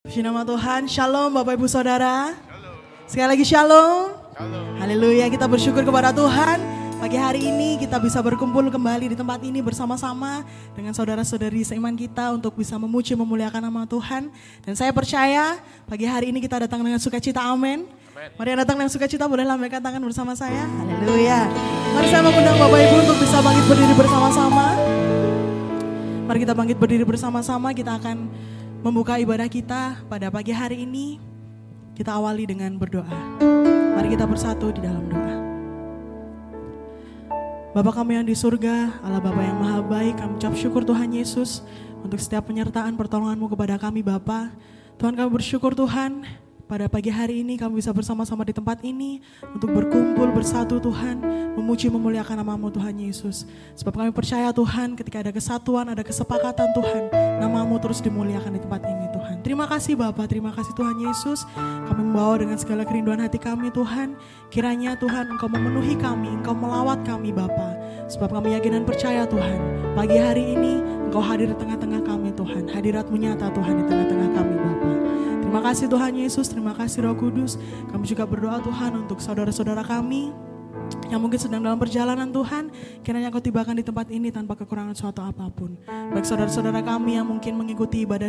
Puji nama Tuhan, Shalom Bapak Ibu Saudara. Sekali lagi Shalom. Haleluya, kita bersyukur kepada Tuhan. Pagi hari ini kita bisa berkumpul kembali di tempat ini bersama-sama dengan saudara-saudari seiman kita untuk bisa memuji memuliakan nama Tuhan. Dan saya percaya pagi hari ini kita datang dengan sukacita, amin. Mari yang datang dengan sukacita boleh lambaikan tangan bersama saya. Haleluya. Mari saya mengundang Bapak Ibu untuk bisa bangkit berdiri bersama-sama. Mari kita bangkit berdiri bersama-sama, kita akan membuka ibadah kita pada pagi hari ini. Kita awali dengan berdoa. Mari kita bersatu di dalam doa. Bapa kami yang di surga, Allah Bapa yang maha baik, kami ucap syukur Tuhan Yesus untuk setiap penyertaan pertolongan-Mu kepada kami Bapa. Tuhan, kami bersyukur Tuhan, pada pagi hari ini kami bisa bersama-sama di tempat ini untuk berkumpul bersatu Tuhan, memuji memuliakan nama-Mu Tuhan Yesus. Sebab kami percaya Tuhan, ketika ada kesatuan, ada kesepakatan Tuhan, nama-Mu terus dimuliakan di tempat ini Tuhan. Terima kasih Bapa, terima kasih Tuhan Yesus. Kami membawa dengan segala kerinduan hati kami Tuhan. Kiranya Tuhan Engkau memenuhi kami, Engkau melawat kami Bapa. Sebab kami yakin dan percaya Tuhan, pagi hari ini Engkau hadir di tengah-tengah kami Tuhan. Hadirat-Mu nyata Tuhan di tengah-tengah kami Bapa. Terima kasih Tuhan Yesus, terima kasih Roh Kudus. Kami juga berdoa Tuhan untuk saudara-saudara kami yang mungkin sedang dalam perjalanan Tuhan. Kiranya Engkau tibakan di tempat ini tanpa kekurangan suatu apapun. Baik saudara-saudara kami yang mungkin mengikuti ibadah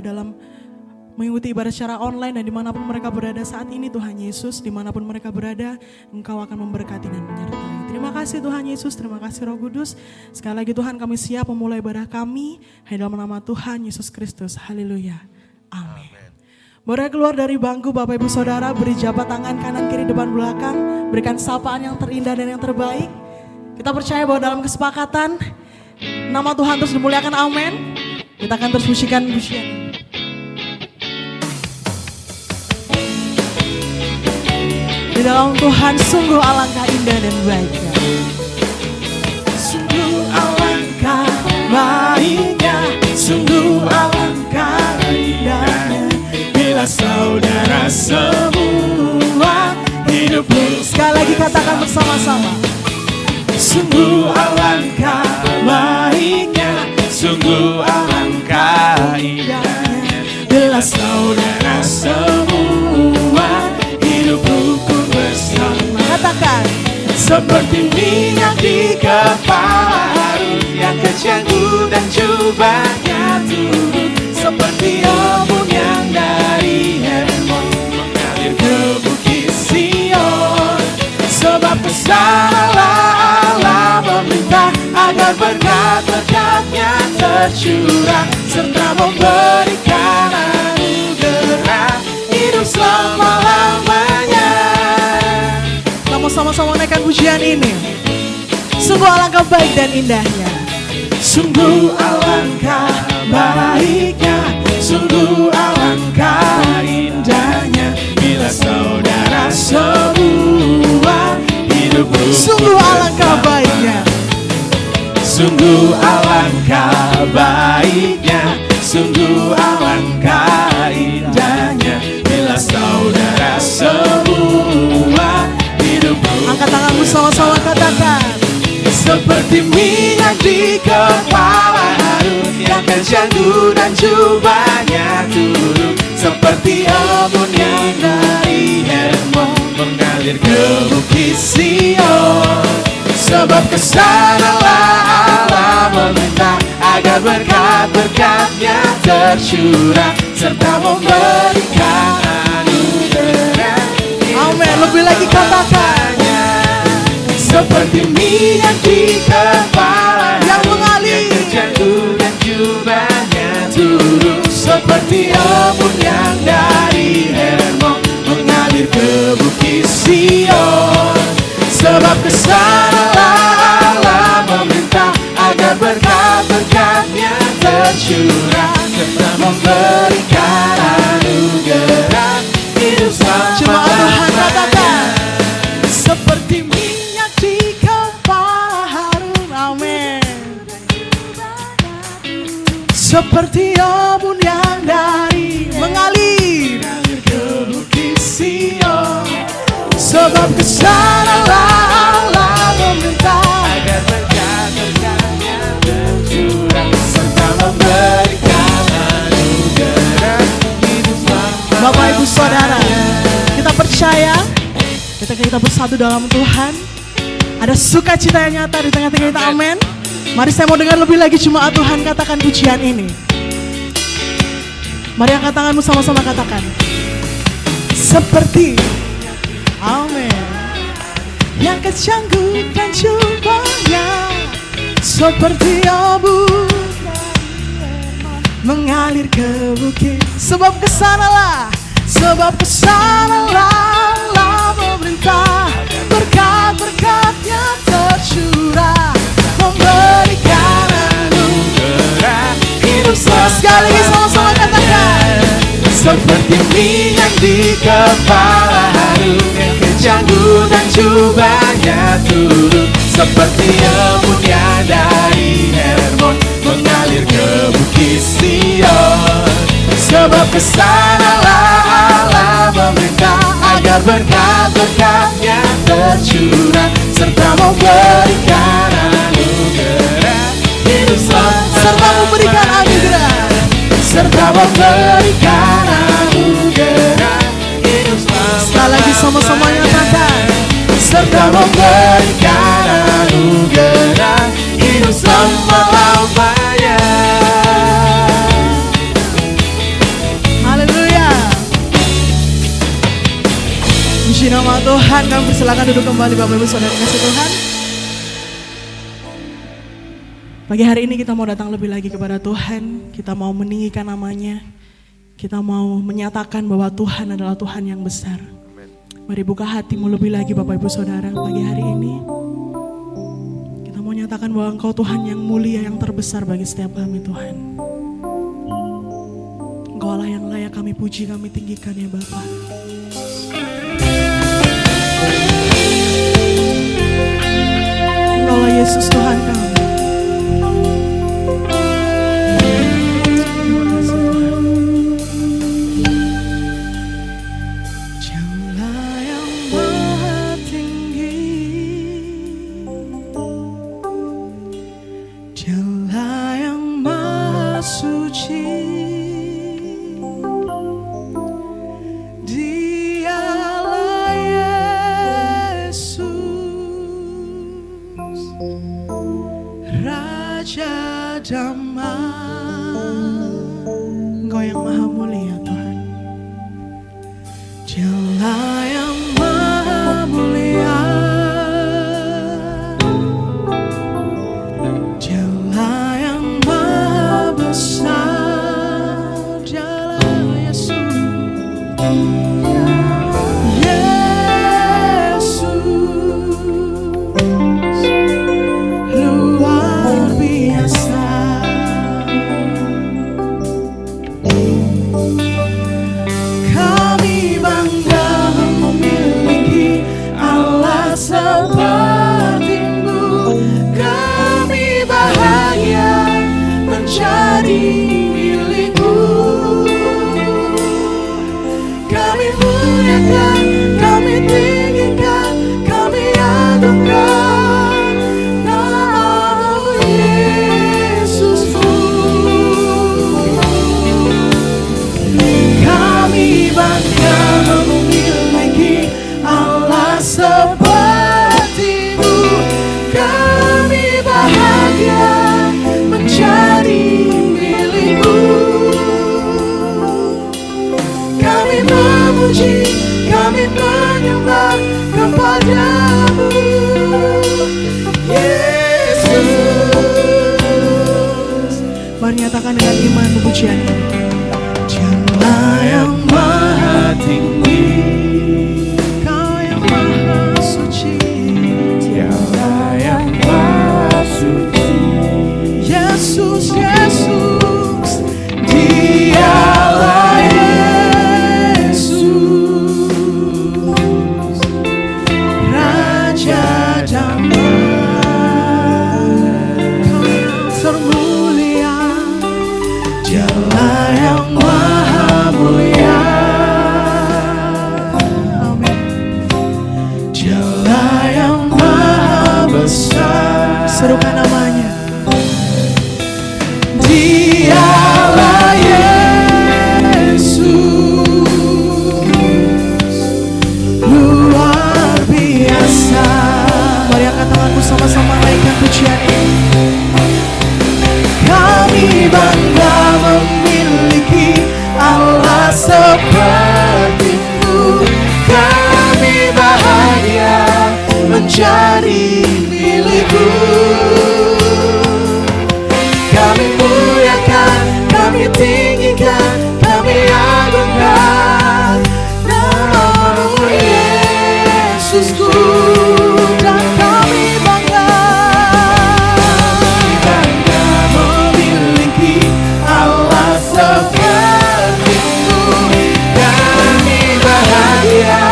secara online dan dimanapun mereka berada saat ini Tuhan Yesus, dimanapun mereka berada, Engkau akan memberkati dan menyertai. Terima kasih Tuhan Yesus, terima kasih Roh Kudus. Sekali lagi Tuhan, kami siap memulai ibadah kami hanya dalam nama Tuhan Yesus Kristus. Haleluya. Amin. Boleh keluar dari bangku Bapak Ibu Saudara, beri jabat tangan kanan kiri depan belakang, berikan sapaan yang terindah dan yang terbaik. Kita percaya bahwa dalam kesepakatan nama Tuhan terus dimuliakan, amin. Kita akan terus pujikan pujian. Di dalam Tuhan sungguh alangkah indah dan baiknya. Sungguh alangkah baiknya, sungguh alangkah indahnya. Bila saudara semua hidupmu. Sekali lagi katakan bersama-sama. Sungguh alangkah baiknya, sungguh alangkah indahnya. Bila saudara semua hidupku bersama. Katakan. Seperti minyak di kepala Harun yang kejanggu dan jubahnya turun. Seperti embun yang dari Hermon mengalir ke bukit Sion. Sebab kesana Allah meminta agar berkat-berkatnya tercurah, serta memberikan anugerah hidup selama-lamanya. Kita mau sama-sama naikkan pujian ini. Sungguh alangkah baik dan indahnya. Sungguh alangkah baiknya, sungguh alangkah indahnya. Bila saudara semua hidupmu. Sungguh alangkah baiknya. Sungguh alangkah baiknya, sungguh alangkah indahnya. Bila saudara semua hidupmu. Angkat tanganmu sama-sama katakan. Seperti minyak di kepala Harun yang kejanggu dan jubahnya turun. Seperti embun yang dari Hermon mengalir ke bukit Sion. Sebab kesanalah Allah meminta agar berkat-berkatnya tercurah, serta memberikan anugerah. Amin. Lebih lagi katakan. Seperti minyak di kepala yang mengalir, yang kejanggu dan jubahnya turun. Seperti embun yang dari Hermon mengalir ke bukit Sion. Sebab kesanalah Allah meminta agar berkat-berkatnya tercurah, serta memberikan anugerah hidup selama-lamanya. Seperti minyak di kepala Harun, amin. Seperti embun yang dari mengalir ke bukit Sion. Sebab kesanalah Allah meminta agar berkat-berkatnya tercurah, serta memberikan anugerah hidup selama kita bersatu dalam Tuhan. Ada sukacita yang nyata di tengah-tengah kita, amin. Mari saya mau dengar lebih lagi jemaat Tuhan katakan pujian ini. Mari angkat tanganmu sama-sama katakan. Seperti, amin. Yang kecanggu dan jubahnya seperti abu mengalir ke bukit. Sebab kesanalah pemerintah, berkat-berkatnya tercurah, memberikan anugerah hidup sekali lagi sama-sama katakan. Seperti minyak di kepala Harun yang kecanggu dan jubahnya turun, seperti embunnya dari Hermon mengalir ke bukit Sion. Sebab kesanalah Allah memerintah agar berkat-berkatnya tercurah, serta memberikan anugerah hidup serta memberikan anugerah, serta memberikan anugerah hidup sekali lagi sama-sama nyatakan. Serta memberikan anugerah hidup selama-lamanya. Haleluya. Puji nama Tuhan. Kami persilakan duduk kembali Bapak Ibu Saudara kasih Tuhan. Pagi hari ini kita mau datang lebih lagi kepada Tuhan. Kita mau meninggikan namanya. Kita mau menyatakan bahwa Tuhan adalah Tuhan yang besar. Mari buka hatimu lebih lagi Bapak Ibu Saudara pagi hari ini. Kita mau nyatakan bahwa Engkau Tuhan yang mulia, yang terbesar bagi setiap kami Tuhan. Engkau Allah yang layak kami puji, kami tinggikan ya Bapa. Engkau Allah Yesus Tuhan kami. Engkau yang maha mulia Tuhan. Dialah yang maha mulia, Dialah yang maha besar, Dialah Yesus. Kami menyembah kepadamu Yesus. Mari nyatakan dengan iman pujian ini. Dialah yang maha tinggi, Kau yang maha suci, Dialah yang maha suci, Yesus, Yesus, Dialah serukan namanya. Dialah Yesus, luar biasa. bersama-sama naikkan pujian ini. Kami bangga memiliki Allah seperti-Mu. Kami bahagia menjadi milik-Mu. Kami muliakan, kami tinggikan, kami agungkan nama-Mu Yesusku. Dan kami bangga memiliki Allah seperti-Mu. Kami bahagia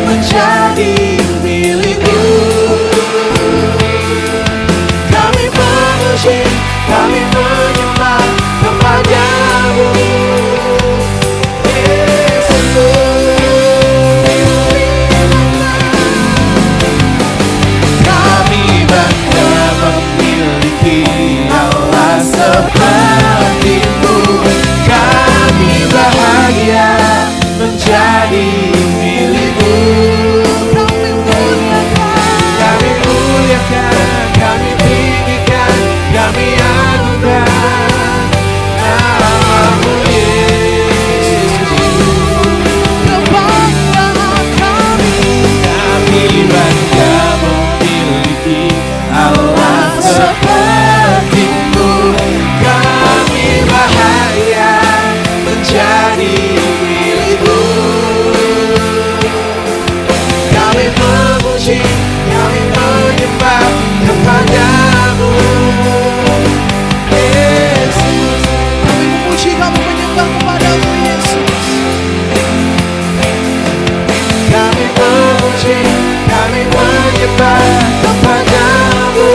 menjadi milik-Mu. Kami memuji, kami menyembah kepada-Mu Yesus. Kami bangga memiliki Allah seperti-Mu. Kami bahagia menjadi milik-Mu. Kami muliakan, kami tinggikan, kami agungkan nama-Mu Yesus. Kebanggaan kami bangga memiliki Allah seperti-Mu. Kami bahagia menjadi milik-Mu. Kami memuji, kami menyembah kepada-Mu Yesus. Kami memuji, kami menyembah kepada-Mu Yesus. Kami memuji, kami menyembah kepada-Mu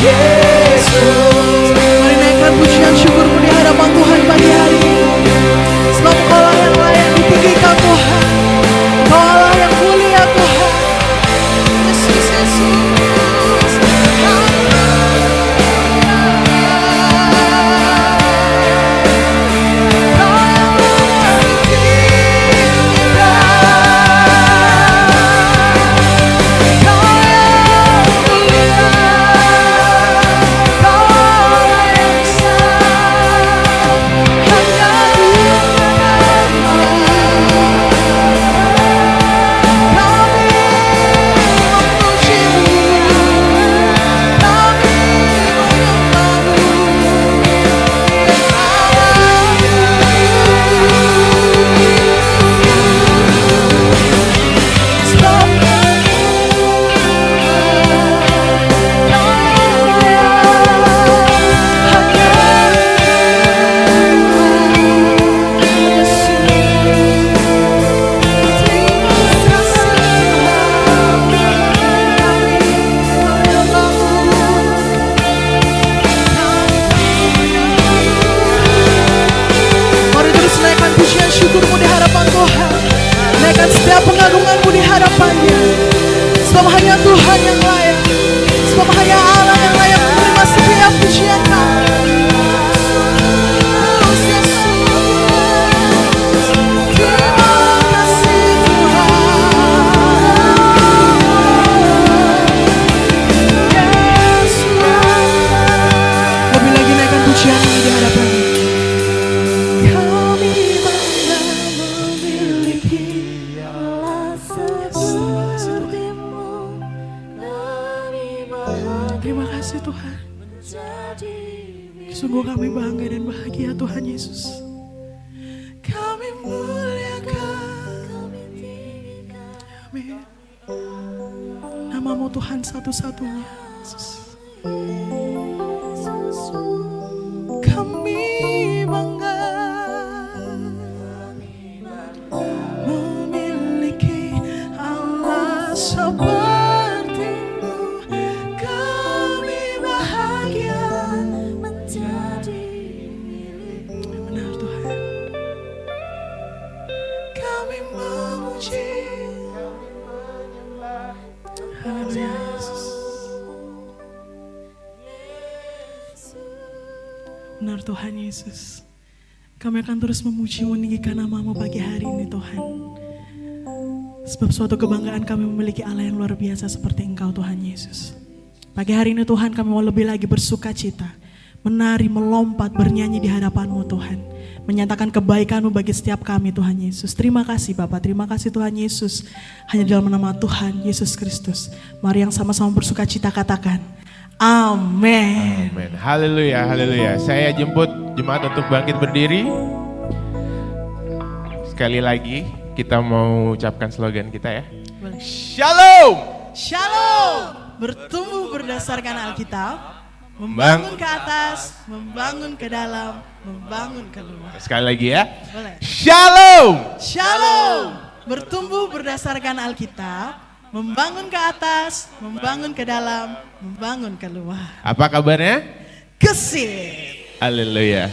Yesus. Mari naikkan pujian syukurmu di hadapan Tuhan pagi hari ini. Sebab Engkau yang layak ditinggikan Tuhan, Engkau Allah yang mulia Tuhan. Yesus, Yesus. Setiap pengagunganmu di hadapannya. Sebab hanya Tuhan yang layak, sebab hanya Allah yang layak menerima setiap pujian kami. Terima kasih Tuhan. Lebih lagi naikkan pujian ini di hadapannya. Terima kasih Tuhan. Sungguh kami bangga dan bahagia Tuhan Yesus. Kami muliakan, amin. Nama-Mu Tuhan satu-satunya Yesus. Kami bangga memiliki Allah seperti-Mu. Kami bahagia menjadi milik-Mu. Benar Tuhan. Kami memuji, haleluya Yesus. Benar Tuhan Yesus. Kami akan terus memuji meninggikan nama-Mu pagi hari ini Tuhan. Sebab suatu kebanggaan kami memiliki Allah yang luar biasa seperti Engkau Tuhan Yesus. Pagi hari ini Tuhan kami mau lebih lagi bersuka cita, menari, melompat, bernyanyi di hadapan-Mu Tuhan. Menyatakan kebaikan-Mu bagi setiap kami Tuhan Yesus. Terima kasih Bapa, terima kasih Tuhan Yesus. Hanya dalam nama Tuhan Yesus Kristus. Mari yang sama-sama bersuka cita katakan, amin. Amin. Haleluya, haleluya. Saya jemput jemaat untuk bangkit berdiri. Sekali lagi kita mau ucapkan slogan kita ya. Boleh. Shalom. Shalom. Bertumbuh berdasarkan Alkitab, membangun ke atas, membangun ke dalam, membangun keluar. Sekali lagi ya. Boleh. Shalom. Shalom. Bertumbuh berdasarkan Alkitab, membangun ke atas, membangun ke dalam, membangun keluar. Apa kabarnya? Gesip. Haleluya.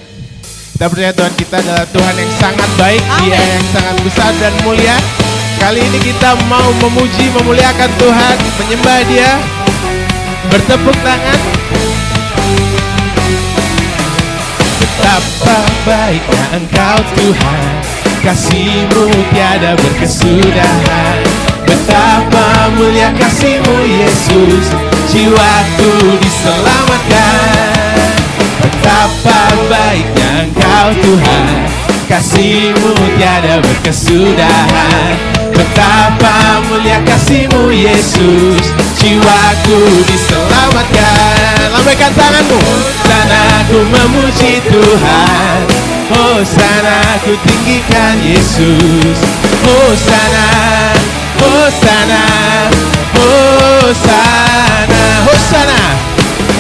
Kita percaya Tuhan kita adalah Tuhan yang sangat baik, Amin. Dia yang sangat besar dan mulia. Kali ini kita mau memuji, memuliakan Tuhan, menyembah Dia, bertepuk tangan. Betapa baiknya Engkau Tuhan, kasih-Mu tiada berkesudahan. Betapa mulia kasih-Mu Yesus, jiwaku diselamatkan. Betapa baiknya Engkau Tuhan, kasih-Mu tiada berkesudahan. Betapa mulia kasih-Mu Yesus, jiwaku diselamatkan. Lambaikan tanganmu. Hosana ku memuji Tuhan, Hosana ku tinggikan Yesus. Hosana, Hosana, Hosana, Hosana,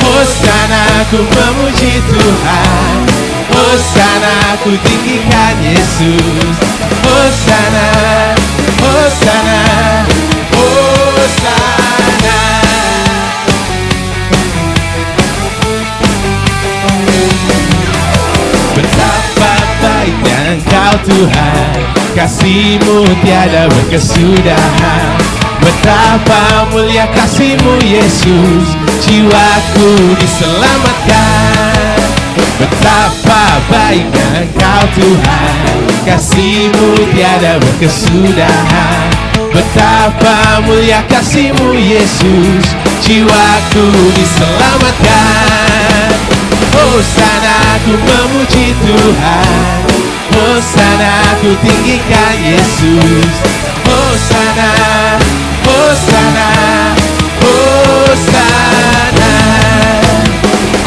Hosana ku memuji Tuhan, Hosana ku tinggikan Yesus. Hosana, Hosana, Hosana. Betapa baiknya Engkau Tuhan, kasih-Mu tiada berkesudahan. Betapa mulia kasih-Mu Yesus, jiwaku diselamatkan. Betapa baiknya Engkau Tuhan, kasih-Mu tiada berkesudahan. Betapa mulia kasih-Mu Yesus, jiwaku diselamatkan. Hosana ku memuji Tuhan, Hosana ku tinggikan Yesus. Hosana, Hosana, Hosana,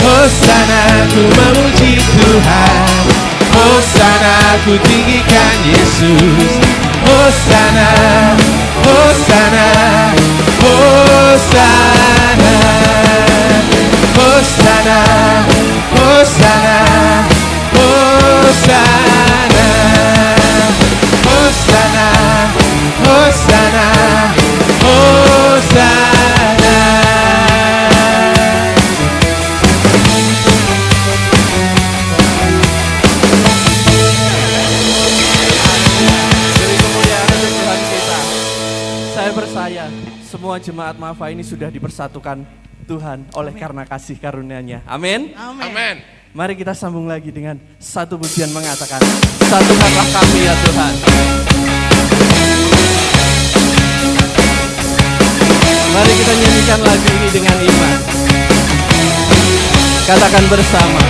Hosana ku memuji Tuhan, Hosana ku tinggikan Yesus. Hosana, Hosana, Hosana, Hosana, Hosana, Hosana, Hosana, Hosana, Hosana. Beri kemuliaan untuk Tuhan kita. Saya percaya semua jemaat Mafa ini sudah dipersatukan Tuhan oleh karena kasih karunia-Nya. Amin. Amin. Mari kita sambung lagi dengan satu pujian mengatakan, satukanlah kami ya Tuhan. Mari kita nyanyikan lagu ini dengan iman. Katakan bersama.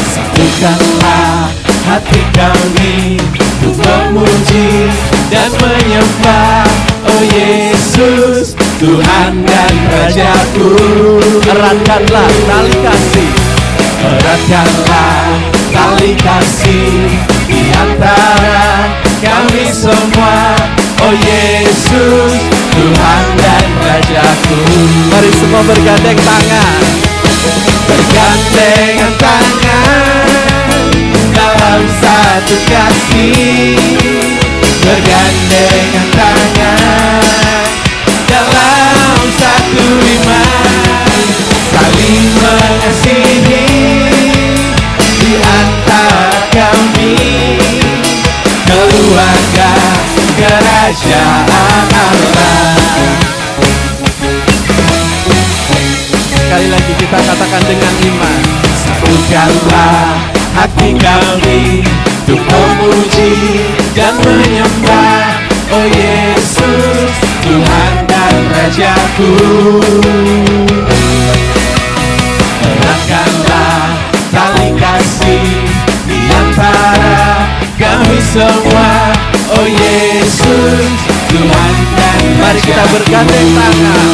Satukanlah hati kami untuk memuji dan menyembah, oh Yesus, Tuhan dan Rajaku. Eratkanlah tali kasih, eratkanlah tali kasih di antara kami semua, oh Yesus, Tuhan dan Rajaku. mari semua bergandeng tangan. Bergandengan tangan dalam satu kasih, bergandengan tangan dalam satu iman, saling mengasihi di antara kami, keluarga kerajaan Allah. Sekali lagi kita katakan dengan iman. Satukanlah hati kami untuk memuji dan menyembah, oh Yesus, Tuhan dan Rajaku. Eratkanlah tali kasih di antara kami semua, oh Yesus, Tuhan dan Rajaku. Mari kita bergandeng tangan.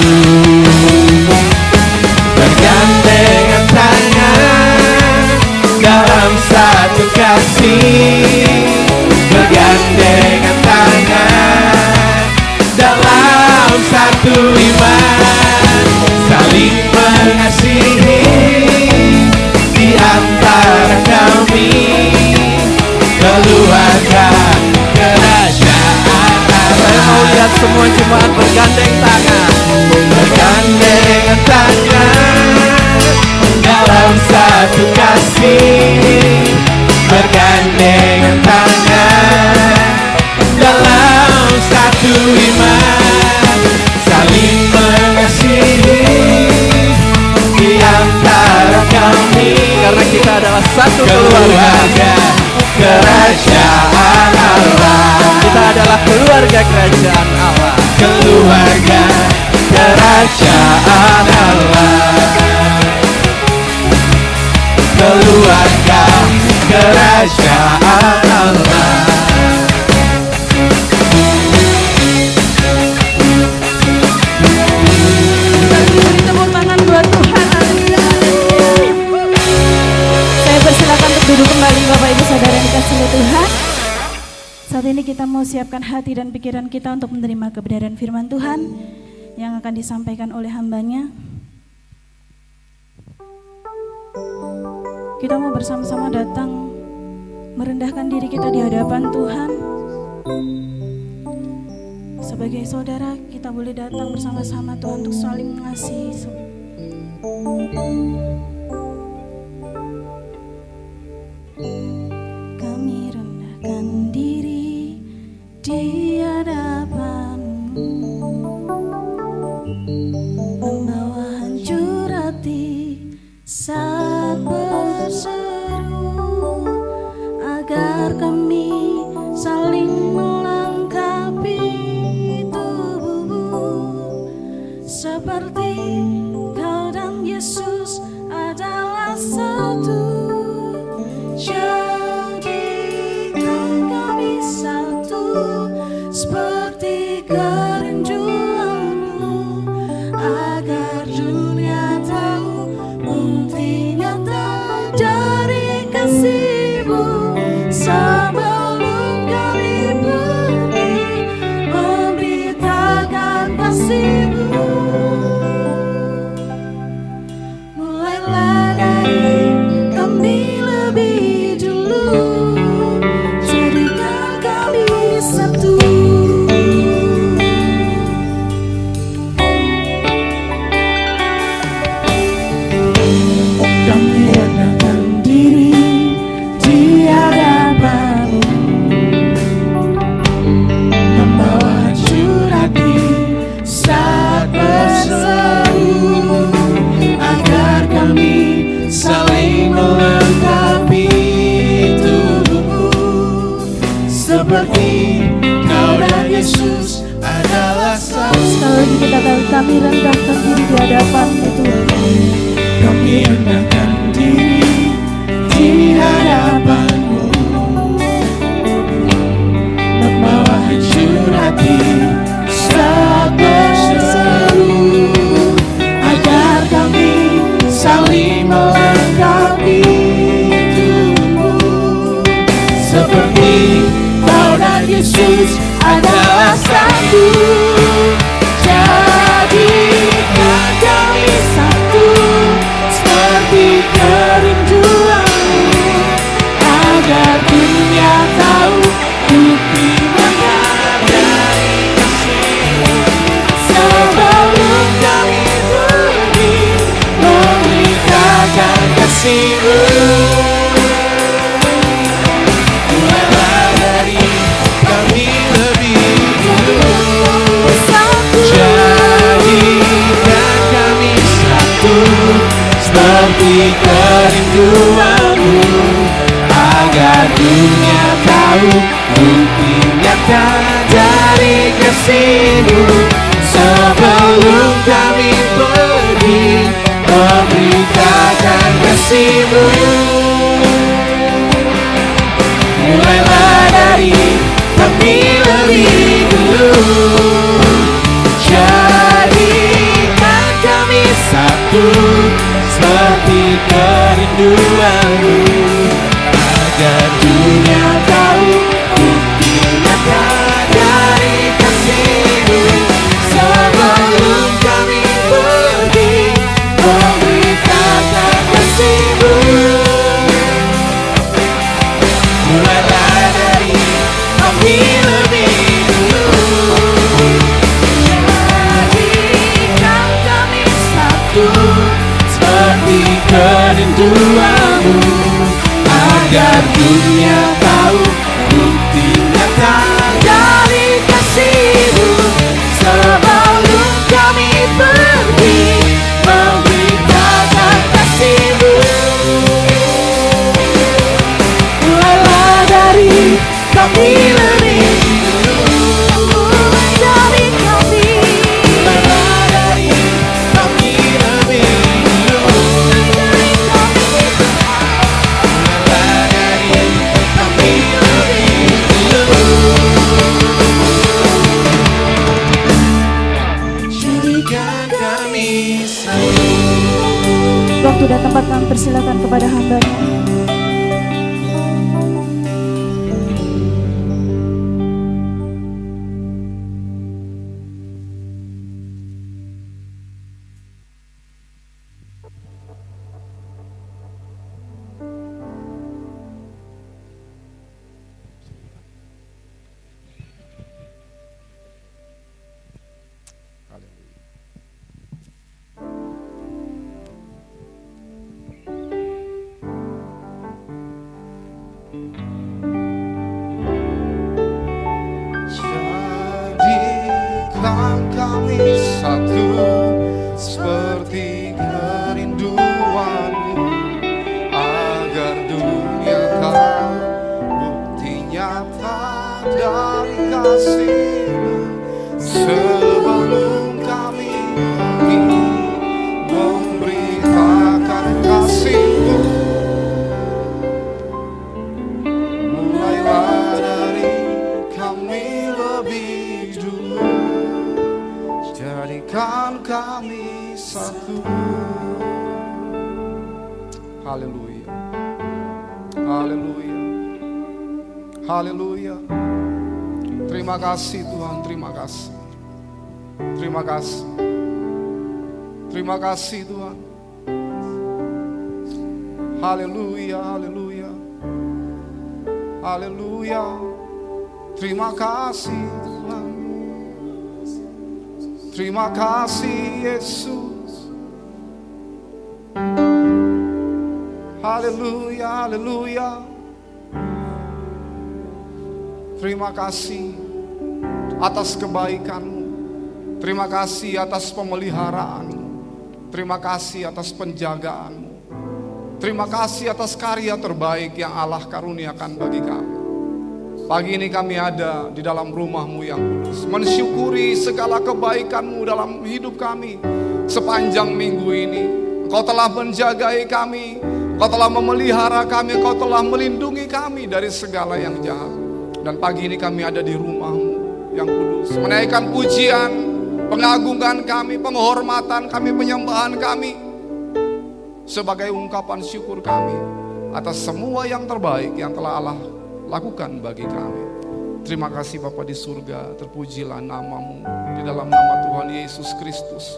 Bergandengan tangan dalam satu kasih, bergandengan tangan dalam satu iman, saling mengasihi di antara kami, keluarga kerajaan Allah. Saya mau lihat semua jemaat bergandeng tangan. Bergandengan tangan dalam satu kasih, bergandengan tangan dalam satu iman, saling mengasihi di antara kami, Karena kita adalah satu keluarga. Kerajaan Allah. Kita adalah keluarga kerajaan Allah. Keluarga kerajaan Allah. Keluarga kerajaan Allah. Beri tepuk tangan buat Tuhan. Haleluya. Saya persilakan untuk duduk kembali Bapak Ibu Saudara yang dikasihi oleh Tuhan. Saat ini kita mau siapkan hati dan pikiran kita untuk menerima kebenaran firman Tuhan yang akan disampaikan oleh hambanya. Kita mau bersama-sama datang merendahkan diri kita di hadapan Tuhan. Sebagai saudara, kita boleh datang bersama-sama Tuhan untuk saling mengasihi. Kami rendahkan diri di hadapan-Mu, membawa hancur hati saat berseru, agar kami saling melengkapi tubuh-Mu, seperti Kau dan Yesus adalah satu. Jadikan kami satu, seperti kerinduan-Mu, agar dunia tahu bukti nyata dari kasih-Mu. Sebelum kami pergi memberitakan kasih-Mu, mulailah dari kami lebih dulu, jadikan kami satu. Kami rendahkan diri di hadapan-Mu, membawa hancur hati saat berseru, agar kami saling melengkapi tubuh-Mu, seperti Kau dan Yesus adalah satu. Sekali lagi kita kami rendahkan diri di hadapan-Mu Tuhan. Kami rendahkan diri di hadapan-Mu, membawa hancur hati saat berseru, agar kami saling melengkapi tubuh-Mu, seperti Kau dan Yesus adalah satu. Jadikan kami satu, seperti kerinduan-Mu, agar dunia tahu bukti nyata dari kasih-Mu. Sebelum kami pergi memberitakan kasih-Mu, mulailah dari kami lebih dulu. Jadikan kami satu, seperti kerinduan-Mu, agar dunia tahu bukti nyata dari kasih-Mu, sebelum kami pergi memberitakan kasih-Mu. Mulailah dari kami lebih dulu, jadikan kami satu seperti kerinduan-Mu, agar dunia tahu bukti nyata dari kasih-Mu. Sebelum kami pergi memberitakan kasih-Mu, mulailah dari kami lebih dulu, jadikan kami satu seperti kerinduan-Mu, agar dunia tahu bukti nyata dari kasih-Mu. Sebelum kami pergi memberitakan kasih-Mu, mulailah dari kami lebih dulu, dari kami, mulailah dari kami lebih dulu, dari kami, mulailah dari kami lebih dulu, jadikan kami satu. Waktu dan tempat kami persilakan kepada hamba-Nya. Jadikan kami satu seperti kerinduan-Mu, agar dunia tahu bukti nyata dari kasih-Mu. Sebelum kami pergi memberitakan kasih-Mu, mulailah dari kami lebih dulu, jadikan kami satu. Haleluya, haleluya, haleluya. Terima kasih Tuhan, terima kasih, terima kasih, terima kasih Tuhan. Haleluya, haleluya, haleluya. Terima kasih Tuhan, terima kasih Yesus. Haleluya, haleluya. Terima kasih atas kebaikan-Mu, terima kasih atas pemeliharaan-Mu, terima kasih atas penjagaan-Mu, terima kasih atas karya terbaik yang Allah karuniakan bagi kami. Pagi ini kami ada di dalam rumah-Mu yang kudus, mensyukuri segala kebaikan-Mu dalam hidup kami sepanjang minggu ini. Engkau telah menjagai kami, Engkau telah memelihara kami, Engkau telah melindungi kami dari segala yang jahat. Dan pagi ini kami ada di rumah-Mu yang kudus, menaikkan pujian, pengagungan kami, penghormatan kami, penyembahan kami, sebagai ungkapan syukur kami atas semua yang terbaik yang telah Allah lakukan bagi kami. Terima kasih Bapa di surga, terpujilah nama-Mu di dalam nama Tuhan Yesus Kristus.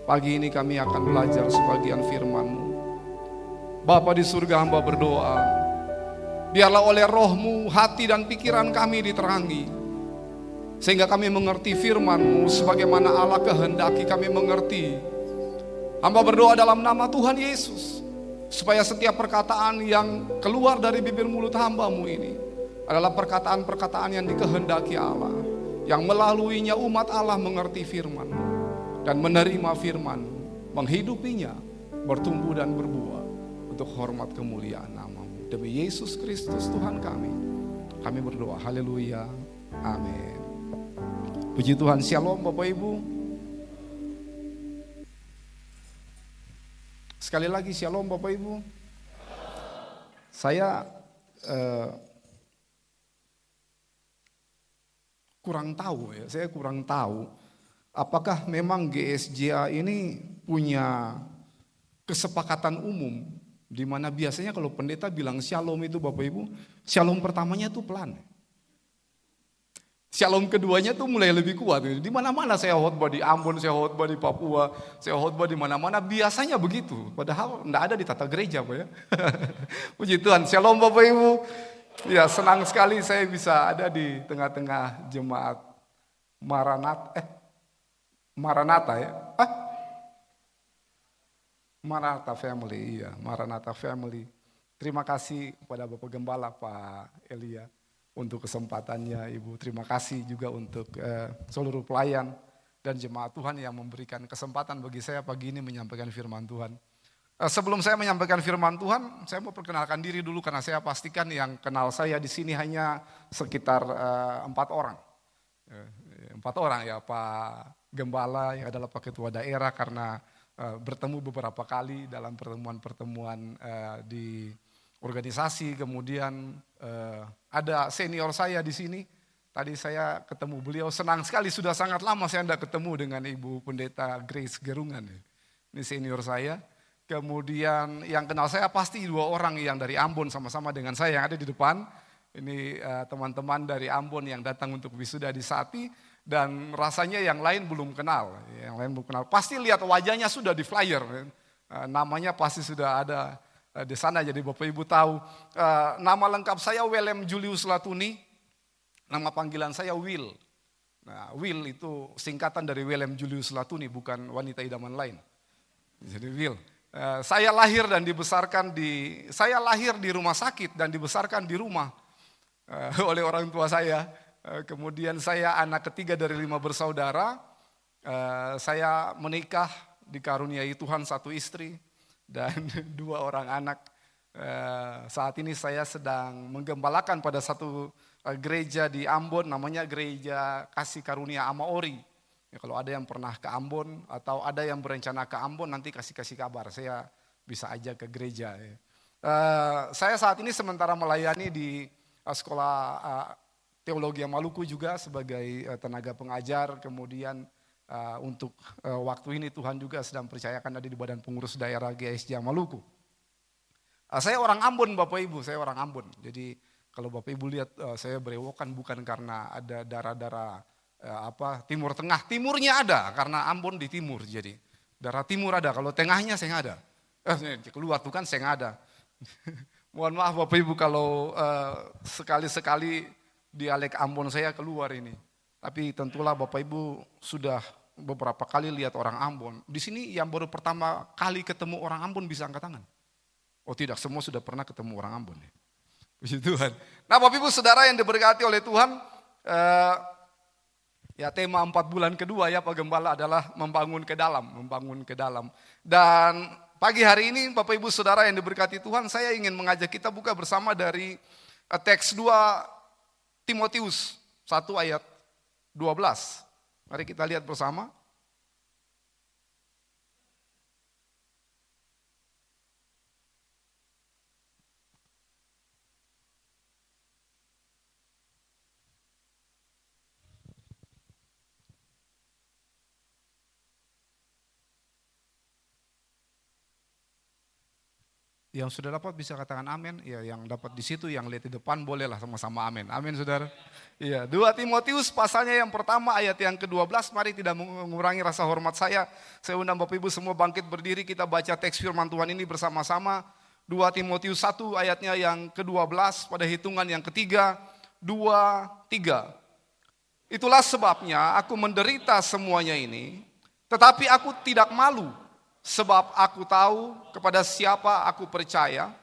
Pagi ini kami akan belajar sebagian firman-Mu. Bapa di surga, hamba berdoa, biarlah oleh Roh-Mu hati dan pikiran kami diterangi, sehingga kami mengerti firman-Mu sebagaimana Allah kehendaki kami mengerti. Hamba berdoa dalam nama Tuhan Yesus, supaya setiap perkataan yang keluar dari bibir mulut hamba-Mu ini adalah perkataan-perkataan yang dikehendaki Allah, yang melaluinya umat Allah mengerti firman-Mu dan menerima firman, menghidupinya, bertumbuh dan berbuah untuk hormat kemuliaan nama-Mu. Demi Yesus Kristus Tuhan kami berdoa. Haleluya. Amin. Puji Tuhan, shalom Bapak Ibu. Sekali lagi shalom Bapak Ibu. Saya kurang tahu ya, saya kurang tahu apakah memang GSJA ini punya kesepakatan umum di mana biasanya kalau pendeta bilang shalom itu Bapak Ibu, shalom pertamanya tuh pelan. Shalom keduanya tuh mulai lebih kuat. Di mana-mana saya khotbah di Ambon, saya khotbah di Papua, saya khotbah di mana-mana biasanya begitu. Padahal enggak ada di tata gereja, Pak ya. Puji Tuhan, shalom Bapak Ibu. Ya, senang sekali saya bisa ada di tengah-tengah jemaat Maranatha ya. Maranatha Family, iya, Maranatha Family. Terima kasih kepada Bapak Gembala Pak Elia untuk kesempatannya, Ibu. Terima kasih juga untuk seluruh pelayan dan jemaat Tuhan yang memberikan kesempatan bagi saya pagi ini menyampaikan firman Tuhan. Sebelum saya menyampaikan firman Tuhan, saya mau perkenalkan diri dulu karena saya pastikan yang kenal saya di sini hanya sekitar 4 orang. 4 orang ya, Pak Gembala yang adalah Pak Ketua Daerah karena bertemu beberapa kali dalam pertemuan-pertemuan di organisasi, kemudian ada senior saya di sini. Tadi saya ketemu beliau, senang sekali, sudah sangat lama saya tidak ketemu dengan Ibu Pendeta Grace Gerungan. Ini senior saya. Kemudian yang kenal saya pasti 2 orang yang dari Ambon sama-sama dengan saya yang ada di depan. Ini teman-teman dari Ambon yang datang untuk wisuda di Sati. Dan rasanya yang lain belum kenal. Yang lain belum kenal. Pasti lihat wajahnya sudah di flyer. Namanya pasti sudah ada di sana, jadi Bapak Ibu tahu. Nama lengkap saya Willem Julius Latuni, nama panggilan saya Will. Nah, Will itu singkatan dari Willem Julius Latuni, bukan wanita idaman lain. Jadi Will. Saya lahir di rumah sakit dan dibesarkan di rumah oleh orang tua saya. Kemudian saya anak ketiga dari 5 bersaudara. Saya menikah, dikaruniai Tuhan 1 istri dan 2 orang anak. Saat ini saya sedang menggembalakan pada satu gereja di Ambon, namanya Gereja Kasih Karunia Amaori. Ya, kalau ada yang pernah ke Ambon atau ada yang berencana ke Ambon, nanti kasih kabar, saya bisa ajak ke gereja. Saya saat ini sementara melayani di sekolah Teologi Maluku juga sebagai tenaga pengajar, kemudian untuk waktu ini Tuhan juga sedang percayakan ada di Badan Pengurus Daerah GSJA Maluku. Saya orang Ambon Bapak Ibu, saya orang Ambon. Jadi kalau Bapak Ibu lihat saya berewokan bukan karena ada darah-darah Timur Tengah. Timurnya ada karena Ambon di timur, jadi darah timur ada, kalau tengahnya saya nggak ada. Keluar tuh kan saya nggak ada. Mohon maaf Bapak Ibu kalau sekali-sekali dialek Ambon saya keluar ini. Tapi tentulah Bapak Ibu sudah beberapa kali lihat orang Ambon. Di sini yang baru pertama kali ketemu orang Ambon bisa angkat tangan. Oh tidak, semua sudah pernah ketemu orang Ambon. Puji Tuhan. Nah Bapak Ibu saudara yang diberkati oleh Tuhan, ya tema 4 bulan kedua ya Pak Gembala adalah membangun ke dalam. Dan pagi hari ini Bapak Ibu saudara yang diberkati Tuhan, saya ingin mengajak kita buka bersama dari teks 2 Timotius 1 ayat 12. Mari kita lihat bersama. Yang sudah dapat bisa katakan amin. Ya, yang dapat di situ, yang lihat di depan bolehlah sama-sama amin. Amin saudara. Iya, 2 Timotius pasalnya yang pertama ayat yang ke-12. Mari tidak mengurangi rasa hormat saya. Saya undang Bapak Ibu semua bangkit berdiri, kita baca teks firman Tuhan ini bersama-sama. 2 Timotius 1 ayatnya yang ke-12 pada hitungan yang ketiga. 2, 3. Itulah sebabnya aku menderita semuanya ini, tetapi aku tidak malu. Sebab aku tahu kepada siapa aku percaya,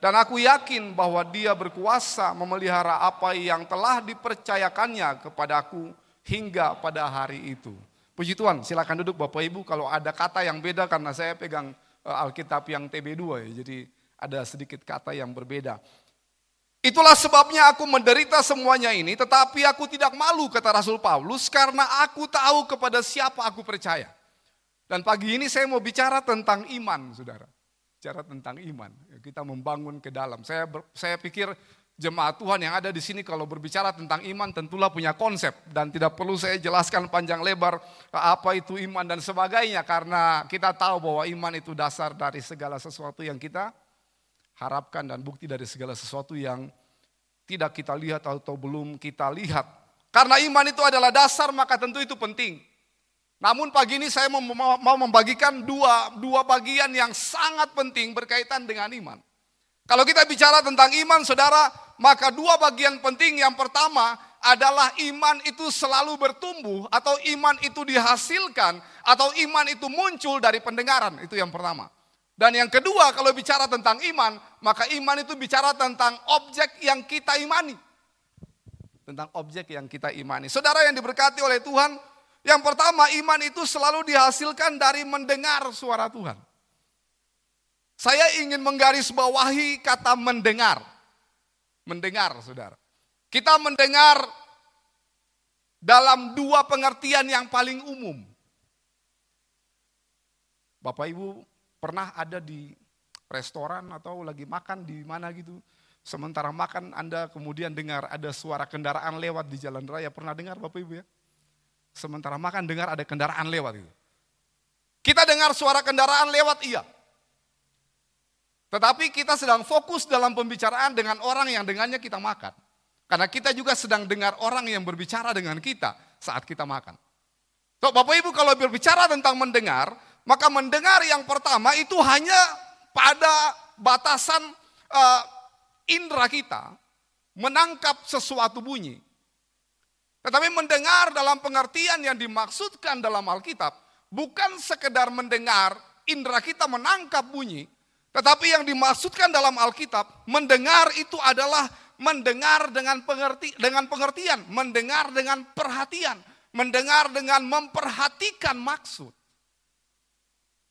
dan aku yakin bahwa Dia berkuasa memelihara apa yang telah dipercayakannya kepadaku hingga pada hari itu. Puji Tuhan, silakan duduk Bapak Ibu. Kalau ada kata yang beda karena saya pegang Alkitab yang TB2 ya, jadi ada sedikit kata yang berbeda. Itulah sebabnya aku menderita semuanya ini, tetapi aku tidak malu, kata Rasul Paulus, karena aku tahu kepada siapa aku percaya. Dan pagi ini saya mau bicara tentang iman, saudara. Bicara tentang iman. Kita membangun ke dalam. Saya pikir jemaat Tuhan yang ada di sini kalau berbicara tentang iman tentulah punya konsep. Dan tidak perlu saya jelaskan panjang lebar apa itu iman dan sebagainya. Karena kita tahu bahwa iman itu dasar dari segala sesuatu yang kita harapkan dan bukti dari segala sesuatu yang tidak kita lihat atau belum kita lihat. Karena iman itu adalah dasar, maka tentu itu penting. Namun pagi ini saya mau membagikan dua bagian yang sangat penting berkaitan dengan iman. Kalau kita bicara tentang iman, saudara, maka dua bagian penting. Yang pertama adalah iman itu selalu bertumbuh, atau iman itu dihasilkan, atau iman itu muncul dari pendengaran. Itu yang pertama. Dan yang kedua, kalau bicara tentang iman, maka iman itu bicara tentang objek yang kita imani. Tentang objek yang kita imani. Saudara yang diberkati oleh Tuhan, yang pertama, iman itu selalu dihasilkan dari mendengar suara Tuhan. Saya ingin menggarisbawahi kata mendengar. Mendengar, saudara. Kita mendengar dalam dua pengertian yang paling umum. Bapak Ibu pernah ada di restoran atau lagi makan di mana gitu. Sementara makan Anda kemudian dengar ada suara kendaraan lewat di jalan raya. Pernah dengar Bapak Ibu ya? Sementara makan dengar ada kendaraan lewat gitu. Kita dengar suara kendaraan lewat, iya. Tetapi kita sedang fokus dalam pembicaraan dengan orang yang dengannya kita makan. Karena kita juga sedang dengar orang yang berbicara dengan kita saat kita makan. So, Bapak Ibu kalau berbicara tentang mendengar, maka mendengar yang pertama itu hanya pada batasan indera kita menangkap sesuatu bunyi. Tetapi mendengar dalam pengertian yang dimaksudkan dalam Alkitab bukan sekedar mendengar indera kita menangkap bunyi, tetapi yang dimaksudkan dalam Alkitab mendengar itu adalah mendengar dengan pengertian, mendengar dengan perhatian, mendengar dengan memperhatikan maksud.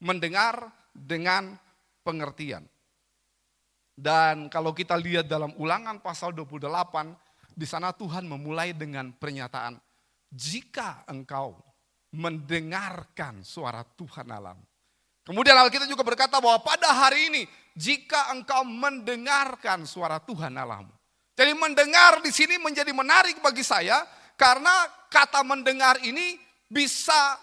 Mendengar dengan pengertian. Dan kalau kita lihat dalam Ulangan pasal 28, di sana Tuhan memulai dengan pernyataan, jika engkau mendengarkan suara Tuhan Allahmu. Kemudian Alkitab juga berkata bahwa pada hari ini, jika engkau mendengarkan suara Tuhan Allahmu. Jadi mendengar di sini menjadi menarik bagi saya, karena kata mendengar ini bisa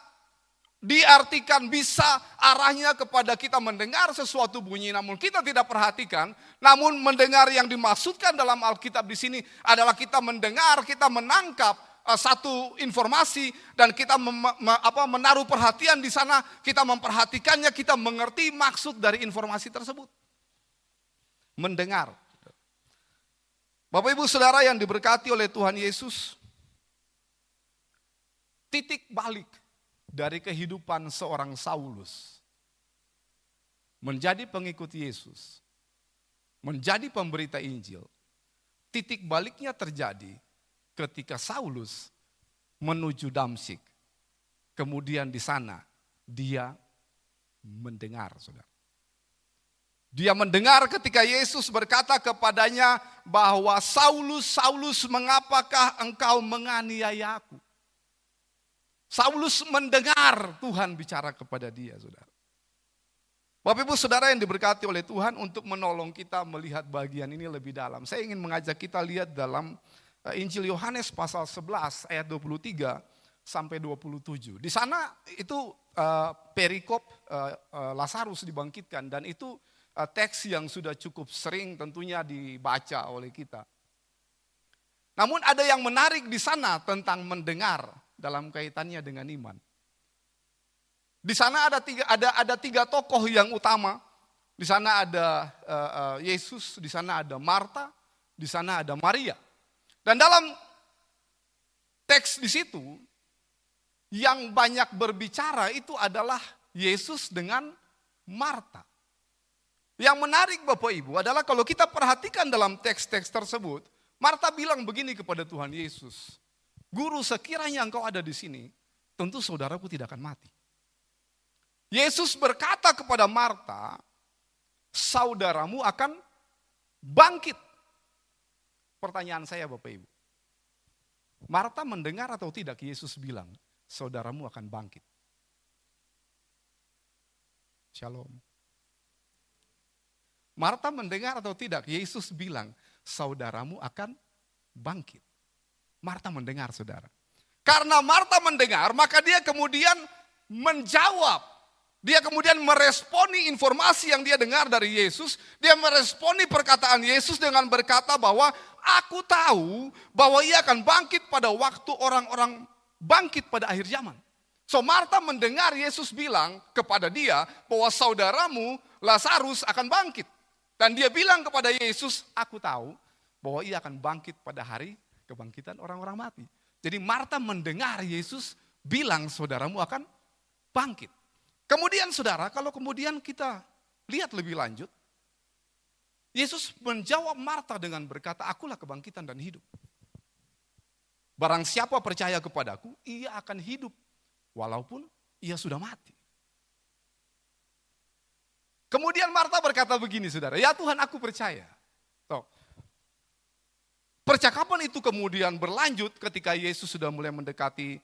diartikan, bisa arahnya kepada kita mendengar sesuatu bunyi namun kita tidak perhatikan. Namun mendengar yang dimaksudkan dalam Alkitab di sini adalah kita mendengar, kita menangkap satu informasi dan kita menaruh perhatian di sana, kita memperhatikannya, kita mengerti maksud dari informasi tersebut. Mendengar. Bapak Ibu Saudara yang diberkati oleh Tuhan Yesus, titik balik dari kehidupan seorang Saulus menjadi pengikut Yesus, menjadi pemberita Injil, titik baliknya terjadi ketika Saulus menuju Damsyik. Kemudian di sana dia mendengar, saudara. Dia mendengar ketika Yesus berkata kepadanya bahwa Saulus, Saulus, mengapakah engkau menganiaya aku? Saulus mendengar Tuhan bicara kepada dia, saudara. Bapak Ibu Saudara yang diberkati oleh Tuhan, untuk menolong kita melihat bagian ini lebih dalam, saya ingin mengajak kita lihat dalam Injil Yohanes pasal 11 ayat 23 sampai 27. Di sana itu perikop Lazarus dibangkitkan, dan itu teks yang sudah cukup sering tentunya dibaca oleh kita. Namun ada yang menarik di sana tentang mendengar dalam kaitannya dengan iman. Di sana ada tiga tokoh yang utama. Di sana ada Yesus, di sana ada Marta, di sana ada Maria. Dan dalam teks di situ yang banyak berbicara itu adalah Yesus dengan Marta. Yang menarik Bapak Ibu adalah kalau kita perhatikan dalam teks-teks tersebut, Marta bilang begini kepada Tuhan Yesus, Guru, sekiranya engkau ada di sini, tentu saudaraku tidak akan mati. Yesus berkata kepada Marta, saudaramu akan bangkit. Pertanyaan saya Bapak Ibu. Marta mendengar atau tidak Yesus bilang, saudaramu akan bangkit. Shalom. Marta mendengar atau tidak Yesus bilang, saudaramu akan bangkit. Marta mendengar, saudara. Karena Marta mendengar, maka dia kemudian menjawab. Dia kemudian meresponi informasi yang dia dengar dari Yesus. Dia meresponi perkataan Yesus dengan berkata bahwa aku tahu bahwa ia akan bangkit pada waktu orang-orang bangkit pada akhir zaman. So Marta mendengar Yesus bilang kepada dia bahwa saudaramu Lazarus akan bangkit. Dan dia bilang kepada Yesus, aku tahu bahwa ia akan bangkit pada hari kebangkitan orang-orang mati. Jadi Marta mendengar Yesus bilang saudaramu akan bangkit. Kemudian saudara, kalau kemudian kita lihat lebih lanjut, Yesus menjawab Marta dengan berkata, akulah kebangkitan dan hidup. Barang siapa percaya kepadaku, ia akan hidup walaupun ia sudah mati. Kemudian Marta berkata begini saudara, ya Tuhan aku percaya. Tuh. Percakapan itu kemudian berlanjut ketika Yesus sudah mulai mendekati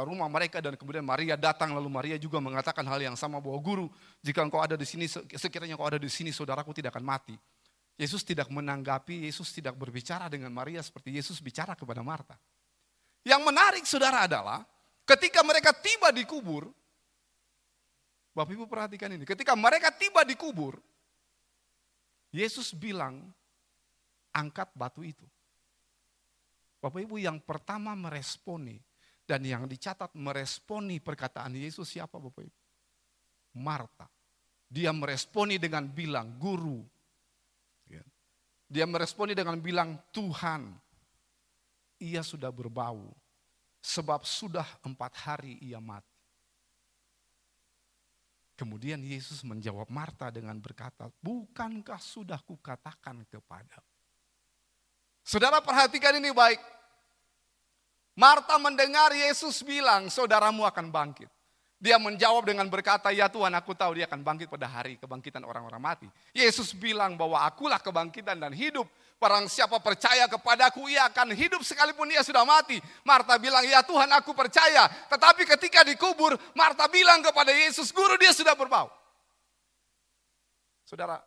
rumah mereka dan kemudian Maria datang, lalu Maria juga mengatakan hal yang sama bahwa guru, jika engkau ada di sini, sekiranya engkau ada di sini, saudaraku tidak akan mati. Yesus tidak menanggapi, Yesus tidak berbicara dengan Maria seperti Yesus bicara kepada Marta. Yang menarik saudara adalah ketika mereka tiba di kubur, Bapak Ibu perhatikan ini, ketika mereka tiba di kubur, Yesus bilang, angkat batu itu. Bapak Ibu yang pertama meresponi, dan yang dicatat meresponi perkataan Yesus siapa Bapak Ibu? Marta. Dia meresponi dengan bilang, guru. Dia meresponi dengan bilang, Tuhan. Ia sudah berbau. Sebab sudah 4 hari ia mati. Kemudian Yesus menjawab Marta dengan berkata, bukankah sudah kukatakan kepadamu? Saudara perhatikan ini baik. Marta mendengar Yesus bilang, saudaramu akan bangkit. Dia menjawab dengan berkata, ya Tuhan aku tahu dia akan bangkit pada hari kebangkitan orang-orang mati. Yesus bilang bahwa akulah kebangkitan dan hidup. Barang siapa percaya kepadaku, ia akan hidup sekalipun ia sudah mati. Marta bilang, ya Tuhan aku percaya. Tetapi ketika dikubur, Marta bilang kepada Yesus, guru dia sudah berbau. Saudara,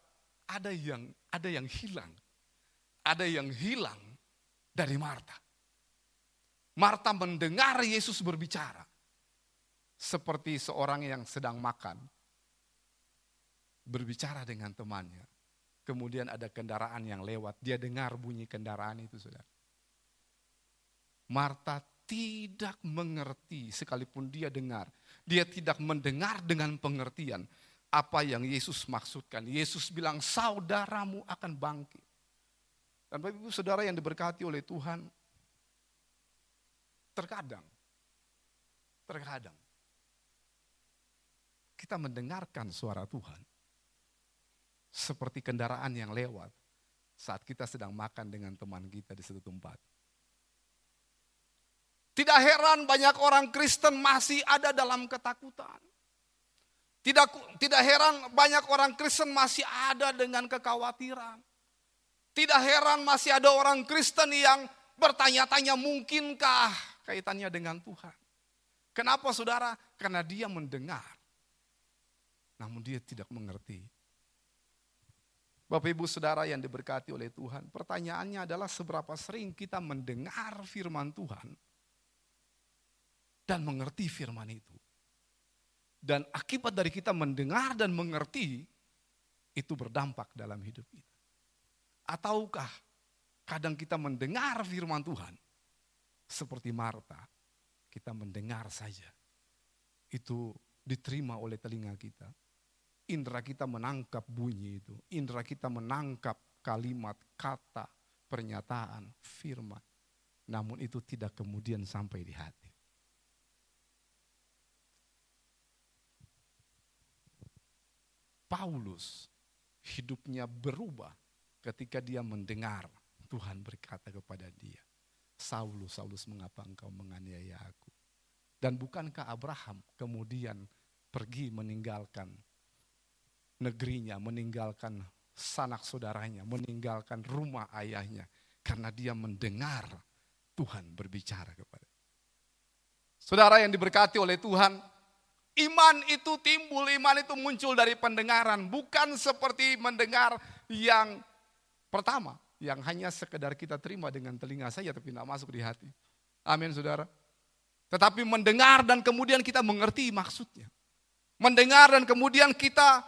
ada yang hilang. Ada yang hilang dari Marta. Marta mendengar Yesus berbicara. Seperti seorang yang sedang makan. Berbicara dengan temannya. Kemudian ada kendaraan yang lewat. Dia dengar bunyi kendaraan itu, saudara. Marta tidak mengerti sekalipun dia dengar. Dia tidak mendengar dengan pengertian apa yang Yesus maksudkan. Yesus bilang saudaramu akan bangkit. Dan Bapak Ibu saudara yang diberkati oleh Tuhan. Terkadang kita mendengarkan suara Tuhan seperti kendaraan yang lewat saat kita sedang makan dengan teman kita di satu tempat. Tidak heran banyak orang Kristen masih ada dalam ketakutan. Tidak heran banyak orang Kristen masih ada dengan kekhawatiran. Tidak heran masih ada orang Kristen yang bertanya-tanya mungkinkah kaitannya dengan Tuhan. Kenapa saudara? Karena dia mendengar. Namun dia tidak mengerti. Bapak Ibu saudara yang diberkati oleh Tuhan. Pertanyaannya adalah seberapa sering kita mendengar firman Tuhan. Dan mengerti firman itu. Dan akibat dari kita mendengar dan mengerti. Itu berdampak dalam hidup kita. Ataukah kadang kita mendengar firman Tuhan. Seperti Marta, kita mendengar saja. Itu diterima oleh telinga kita. Indra kita menangkap bunyi itu. Indra kita menangkap kalimat, kata, pernyataan, firman. Namun itu tidak kemudian sampai di hati. Paulus hidupnya berubah ketika dia mendengar Tuhan berkata kepada dia. Saulus, Saulus mengapa engkau menganiaya aku? Dan bukankah Abraham kemudian pergi meninggalkan negerinya, meninggalkan sanak saudaranya, meninggalkan rumah ayahnya. Karena dia mendengar Tuhan berbicara kepada. Saudara yang diberkati oleh Tuhan, iman itu timbul, iman itu muncul dari pendengaran. Bukan seperti mendengar yang pertama, yang hanya sekedar kita terima dengan telinga saja tapi tidak masuk di hati. Amin saudara. Tetapi mendengar dan kemudian kita mengerti maksudnya. Mendengar dan kemudian kita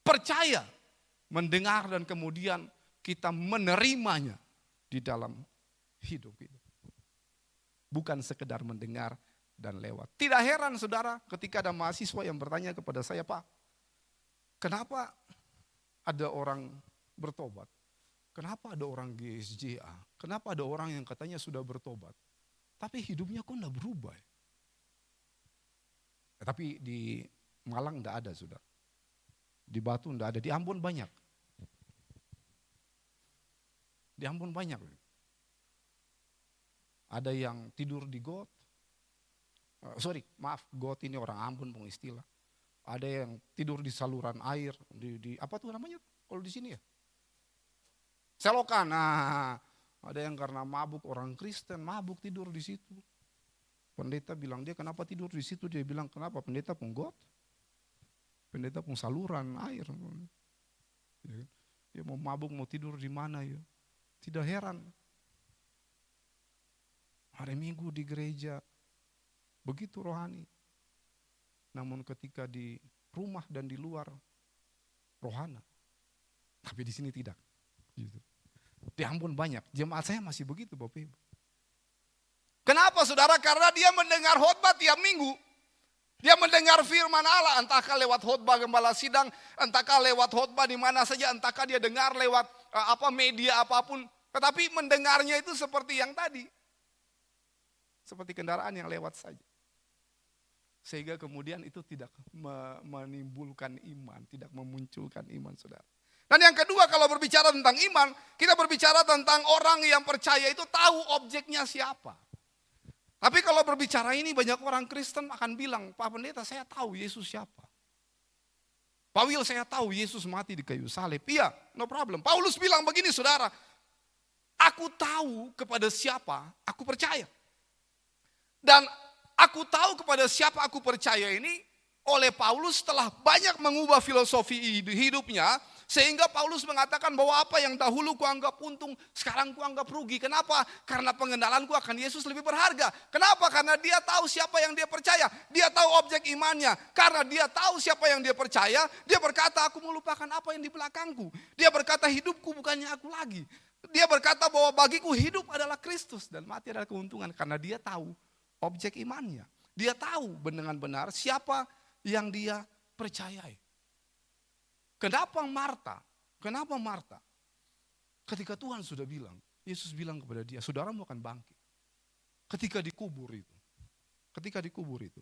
percaya. Mendengar dan kemudian kita menerimanya di dalam hidup kita. Bukan sekedar mendengar dan lewat. Tidak heran saudara ketika ada mahasiswa yang bertanya kepada saya, Pak, kenapa ada orang bertobat? Kenapa ada orang GSJA? Kenapa ada orang yang katanya sudah bertobat? Tapi hidupnya kok enggak berubah? Tapi di Malang enggak ada sudah. Di Batu enggak ada, di Ambon banyak. Di Ambon banyak. Ada yang tidur di got. Got ini orang Ambon pun istilah. Ada yang tidur di saluran air, di apa tuh namanya kalau di sini ya? Selokan. Nah, ada yang karena mabuk, orang Kristen mabuk tidur di situ. Pendeta bilang dia kenapa tidur di situ? Dia bilang kenapa? Pendeta pun got. Pendeta pun saluran air. Dia mau mabuk, mau tidur di mana ya? Tidak heran. Hari Minggu di gereja begitu rohani. Namun ketika di rumah dan di luar rohana. Tapi di sini tidak. Gitu. Di Ambon banyak. Jemaat saya masih begitu Bapak Ibu. Kenapa saudara? Karena dia mendengar khotbah tiap minggu. Dia mendengar firman Allah, entahkah lewat khotbah gembala sidang, entahkah lewat khotbah di mana saja, entahkah dia dengar lewat media apapun. Tetapi mendengarnya itu seperti yang tadi. Seperti kendaraan yang lewat saja. Sehingga kemudian itu tidak menimbulkan iman, tidak memunculkan iman saudara. Dan yang kedua kalau berbicara tentang iman, kita berbicara tentang orang yang percaya itu tahu objeknya siapa. Tapi kalau berbicara ini banyak orang Kristen akan bilang, Pak Pendeta saya tahu Yesus siapa. Pak Wil saya tahu Yesus mati di kayu salib. Iya, no problem. Paulus bilang begini saudara, aku tahu kepada siapa aku percaya. Dan aku tahu kepada siapa aku percaya ini oleh Paulus setelah banyak mengubah filosofi hidupnya. Sehingga Paulus mengatakan bahwa apa yang dahulu kuanggap untung, sekarang kuanggap rugi. Kenapa? Karena pengenalanku akan Yesus lebih berharga. Kenapa? Karena dia tahu siapa yang dia percaya. Dia tahu objek imannya. Karena dia tahu siapa yang dia percaya, dia berkata aku melupakan apa yang di belakangku. Dia berkata hidupku bukannya aku lagi. Dia berkata bahwa bagiku hidup adalah Kristus dan mati adalah keuntungan. Karena dia tahu objek imannya. Dia tahu dengan benar siapa yang dia percayai. Kenapa Marta? Kenapa Marta? Ketika Tuhan sudah bilang, Yesus bilang kepada dia, saudaramu akan bangkit. Ketika dikubur itu,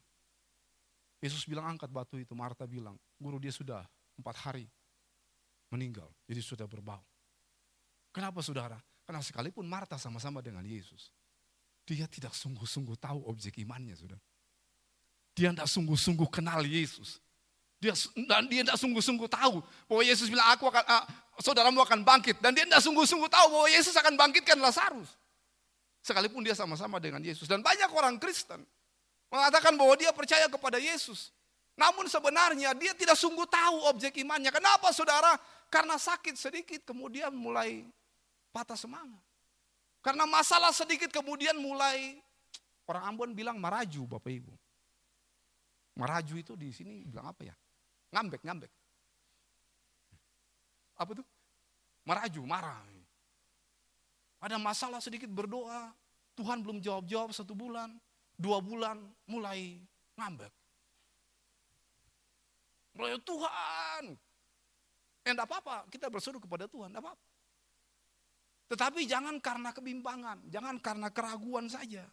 Yesus bilang angkat batu itu, Marta bilang, guru dia sudah 4 hari meninggal, jadi sudah berbau. Kenapa saudara? Karena sekalipun Marta sama-sama dengan Yesus, dia tidak sungguh-sungguh tahu objek imannya saudara. Dia tidak sungguh-sungguh kenal Yesus. Dia tidak sungguh-sungguh tahu bahwa Yesus bilang saudaramu akan bangkit. Dan dia tidak sungguh-sungguh tahu bahwa Yesus akan bangkitkan Lazarus. Sekalipun dia sama-sama dengan Yesus. Dan banyak orang Kristen mengatakan bahwa dia percaya kepada Yesus. Namun sebenarnya dia tidak sungguh tahu objek imannya. Kenapa saudara? Karena sakit sedikit kemudian mulai patah semangat. Karena masalah sedikit kemudian mulai, orang Ambon bilang maraju Bapak Ibu. Maraju itu di sini bilang apa ya? Ngambek. Apa tuh? Maraju, marah. Ada masalah sedikit berdoa, Tuhan belum jawab-jawab 1 bulan, 2 bulan, mulai ngambek. Mulai Tuhan. Enggak apa-apa, kita berseru kepada Tuhan, enggak apa-apa. Tetapi jangan karena kebimbangan, jangan karena keraguan saja.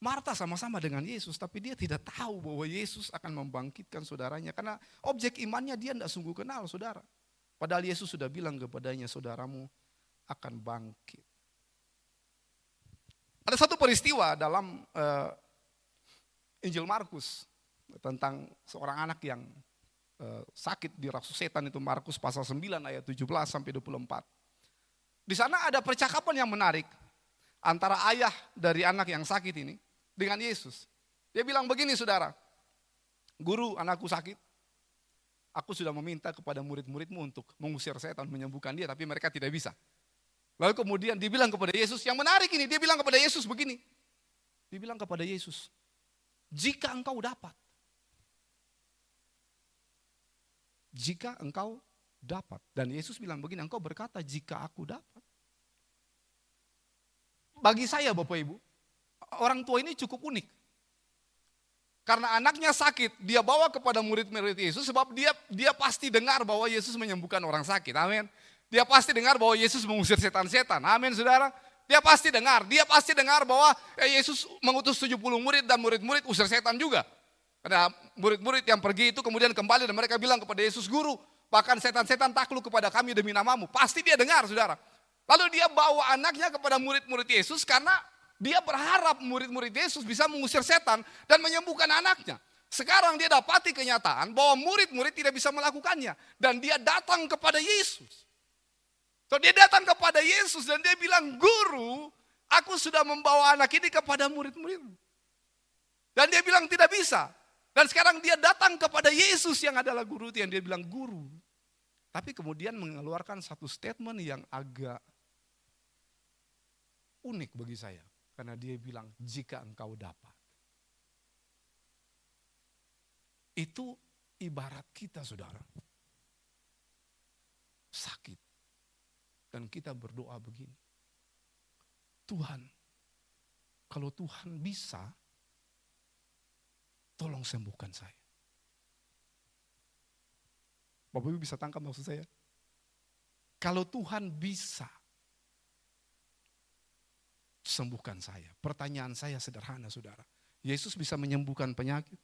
Marta sama-sama dengan Yesus, tapi dia tidak tahu bahwa Yesus akan membangkitkan saudaranya. Karena objek imannya dia tidak sungguh kenal saudara. Padahal Yesus sudah bilang kepadanya, saudaramu akan bangkit. Ada satu peristiwa dalam Injil Markus tentang seorang anak yang sakit dirasuki setan itu Markus pasal 9 ayat 17 sampai 24. Di sana ada percakapan yang menarik antara ayah dari anak yang sakit ini dengan Yesus. Dia bilang begini saudara, "Guru, anakku sakit. Aku sudah meminta kepada murid-muridmu untuk mengusir setan, menyembuhkan dia, tapi mereka tidak bisa." Lalu kemudian dibilang kepada Yesus, yang menarik ini, dia bilang kepada Yesus begini. Dia bilang kepada Yesus, "Jika engkau dapat." Jika engkau dapat. Dan Yesus bilang begini, engkau berkata jika aku dapat. Bagi saya Bapak Ibu, orang tua ini cukup unik. Karena anaknya sakit, dia bawa kepada murid-murid Yesus sebab dia pasti dengar bahwa Yesus menyembuhkan orang sakit. Amin. Dia pasti dengar bahwa Yesus mengusir setan-setan. Amin saudara. Dia pasti dengar bahwa Yesus mengutus 70 murid dan murid-murid usir setan juga. Ada murid-murid yang pergi itu kemudian kembali dan mereka bilang kepada Yesus, "Guru, bahkan setan-setan takluk kepada kami demi namamu." Pasti dia dengar saudara. Lalu dia bawa anaknya kepada murid-murid Yesus karena dia berharap murid-murid Yesus bisa mengusir setan dan menyembuhkan anaknya. Sekarang dia dapati kenyataan bahwa murid-murid tidak bisa melakukannya. Dan dia datang kepada Yesus. So, dia datang kepada Yesus dan dia bilang, "Guru, aku sudah membawa anak ini kepada murid-muridmu." Dan dia bilang tidak bisa. Dan sekarang dia datang kepada Yesus yang adalah guru itu, yang dia bilang guru. Tapi kemudian mengeluarkan satu statement yang agak unik bagi saya. Karena dia bilang, "Jika engkau dapat." Itu ibarat kita saudara. Sakit. Dan kita berdoa begini. "Tuhan, kalau Tuhan bisa, tolong sembuhkan saya." Bapak Ibu bisa tangkap maksud saya? Kalau Tuhan bisa sembuhkan saya. Pertanyaan saya sederhana saudara. Yesus bisa menyembuhkan penyakit?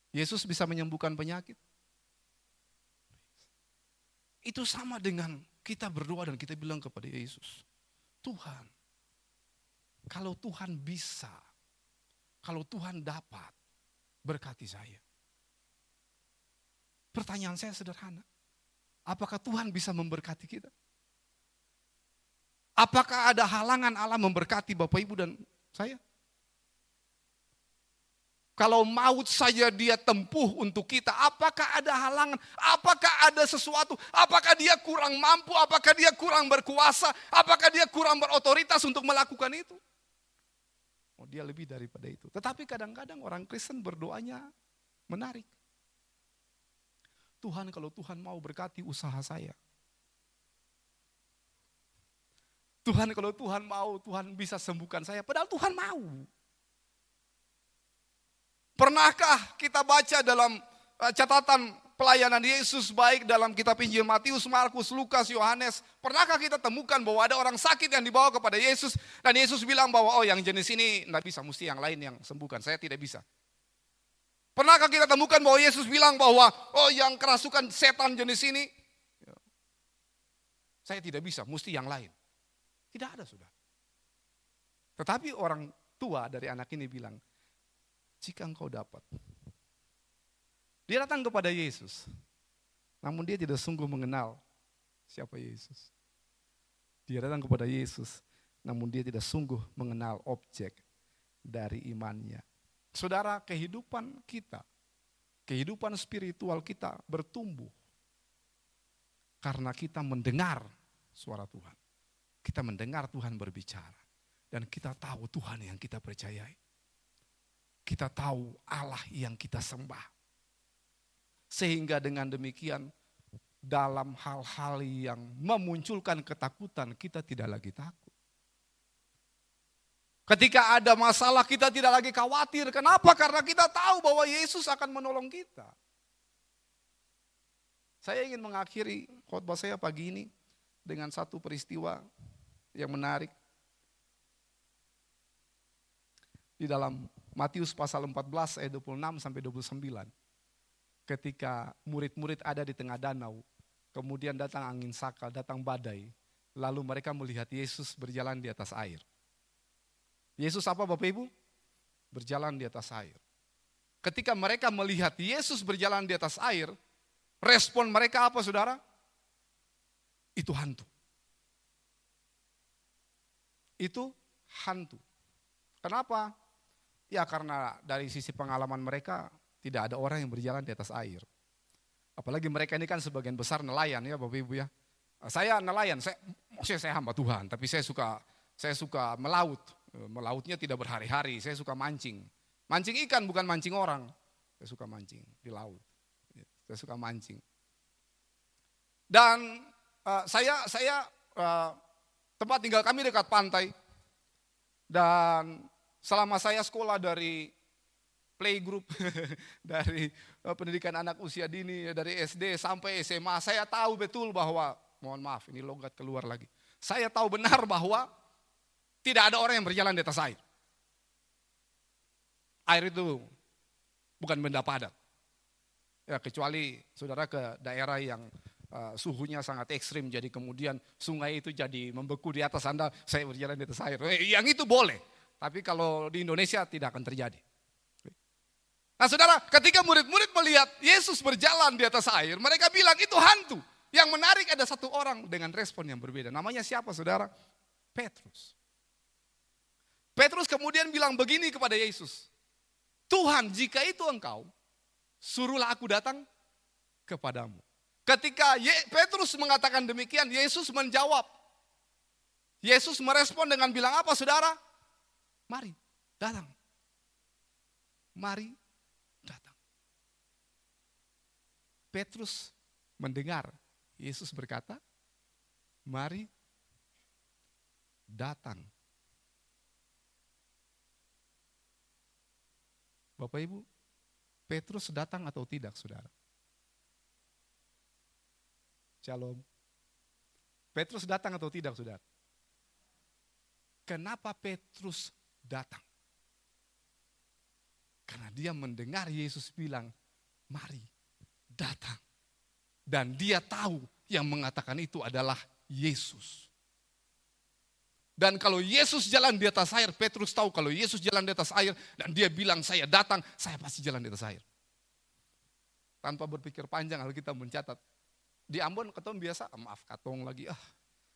Yesus bisa menyembuhkan penyakit? Itu sama dengan kita berdoa dan kita bilang kepada Yesus, "Tuhan, kalau Tuhan bisa, kalau Tuhan dapat, berkati saya." Pertanyaan saya sederhana. Apakah Tuhan bisa memberkati kita? Apakah ada halangan Allah memberkati Bapak Ibu dan saya? Kalau maut saja dia tempuh untuk kita, apakah ada halangan? Apakah ada sesuatu? Apakah dia kurang mampu? Apakah dia kurang berkuasa? Apakah dia kurang berotoritas untuk melakukan itu? Oh, dia lebih daripada itu. Tetapi kadang-kadang orang Kristen berdoanya menarik. "Tuhan, kalau Tuhan mau berkati usaha saya. Tuhan, kalau Tuhan mau, Tuhan bisa sembuhkan saya." Padahal Tuhan mau. Pernahkah kita baca dalam catatan pelayanan Yesus baik dalam kitab Injil Matius, Markus, Lukas, Yohanes. Pernahkah kita temukan bahwa ada orang sakit yang dibawa kepada Yesus dan Yesus bilang bahwa oh yang jenis ini enggak bisa, mesti yang lain yang sembuhkan, saya tidak bisa. Pernahkah kita temukan bahwa Yesus bilang bahwa oh yang kerasukan setan jenis ini saya tidak bisa, mesti yang lain. Tidak ada sudah. Tetapi orang tua dari anak ini bilang, "Jika engkau dapat." Dia datang kepada Yesus. Namun dia tidak sungguh mengenal siapa Yesus. Dia datang kepada Yesus. Namun dia tidak sungguh mengenal objek dari imannya. Saudara, kehidupan kita, kehidupan spiritual kita bertumbuh. Karena kita mendengar suara Tuhan. Kita mendengar Tuhan berbicara. Dan kita tahu Tuhan yang kita percayai. Kita tahu Allah yang kita sembah. Sehingga dengan demikian dalam hal-hal yang memunculkan ketakutan kita tidak lagi takut. Ketika ada masalah kita tidak lagi khawatir. Kenapa? Karena kita tahu bahwa Yesus akan menolong kita. Saya ingin mengakhiri khotbah saya pagi ini dengan satu peristiwa yang menarik. Di dalam Matius pasal 14 ayat 26 sampai 29. Ketika murid-murid ada di tengah danau, kemudian datang angin sakal, datang badai, lalu mereka melihat Yesus berjalan di atas air. Yesus apa Bapak Ibu? Berjalan di atas air. Ketika mereka melihat Yesus berjalan di atas air, respon mereka apa saudara? Itu hantu. Itu hantu. Kenapa? Ya karena dari sisi pengalaman mereka tidak ada orang yang berjalan di atas air. Apalagi mereka ini kan sebagian besar nelayan ya Bapak Ibu ya. Saya nelayan, saya hamba Tuhan, tapi saya suka melaut. Melautnya tidak berhari-hari, saya suka mancing. Mancing ikan bukan mancing orang. Saya suka mancing di laut. Saya suka mancing. Dan tempat tinggal kami dekat pantai. Dan selama saya sekolah dari playgroup, dari pendidikan anak usia dini, dari SD sampai SMA, saya tahu betul bahwa, mohon maaf ini logat keluar lagi. Saya tahu benar bahwa tidak ada orang yang berjalan di atas air. Air itu bukan benda padat. Ya, kecuali saudara ke daerah yang suhunya sangat ekstrim, jadi kemudian sungai itu jadi membeku di atas Anda, saya berjalan di atas air. Yang itu boleh, tapi kalau di Indonesia tidak akan terjadi. Nah saudara, ketika murid-murid melihat Yesus berjalan di atas air, mereka bilang itu hantu. Yang menarik ada satu orang dengan respon yang berbeda. Namanya siapa saudara? Petrus. Petrus kemudian bilang begini kepada Yesus, Tuhan jika itu engkau, suruhlah aku datang kepadamu. Ketika Petrus mengatakan demikian, Yesus menjawab. Yesus merespon dengan bilang apa saudara? Mari datang. Mari datang. Petrus mendengar Yesus berkata, mari datang. Bapak Ibu, Petrus datang atau tidak saudara? Shalom. Petrus datang atau tidak saudara? Kenapa Petrus datang? Karena dia mendengar Yesus bilang, mari datang. Dan dia tahu yang mengatakan itu adalah Yesus. Dan kalau Yesus jalan di atas air, Petrus tahu kalau Yesus jalan di atas air dan dia bilang saya datang, saya pasti jalan di atas air. Tanpa berpikir panjang Alkitab mencatat. Di Ambon ketemu biasa, maaf katong lagi.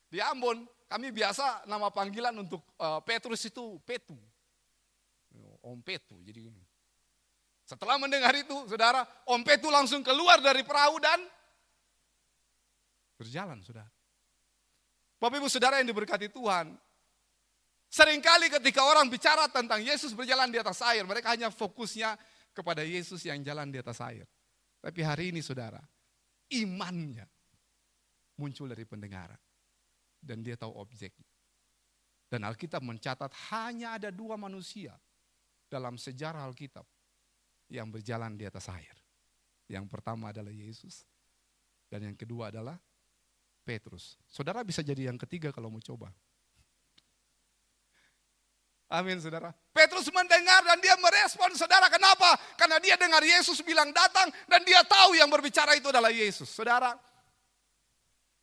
Di Ambon kami biasa nama panggilan untuk Petrus itu Petu. Om Petu. Jadi setelah mendengar itu saudara, Om Petu langsung keluar dari perahu dan berjalan saudara. Bapak Ibu saudara yang diberkati Tuhan. Seringkali ketika orang bicara tentang Yesus berjalan di atas air, mereka hanya fokusnya kepada Yesus yang jalan di atas air. Tapi hari ini saudara, imannya muncul dari pendengaran. Dan dia tahu objeknya. Dan Alkitab mencatat hanya ada 2 manusia dalam sejarah Alkitab yang berjalan di atas air. Yang pertama adalah Yesus. Dan yang kedua adalah Petrus. Saudara bisa jadi yang ketiga kalau mau coba. Amin saudara. Petrus mendengar dan dia merespon saudara. Kenapa? Karena dia dengar Yesus bilang datang dan dia tahu yang berbicara itu adalah Yesus. Saudara,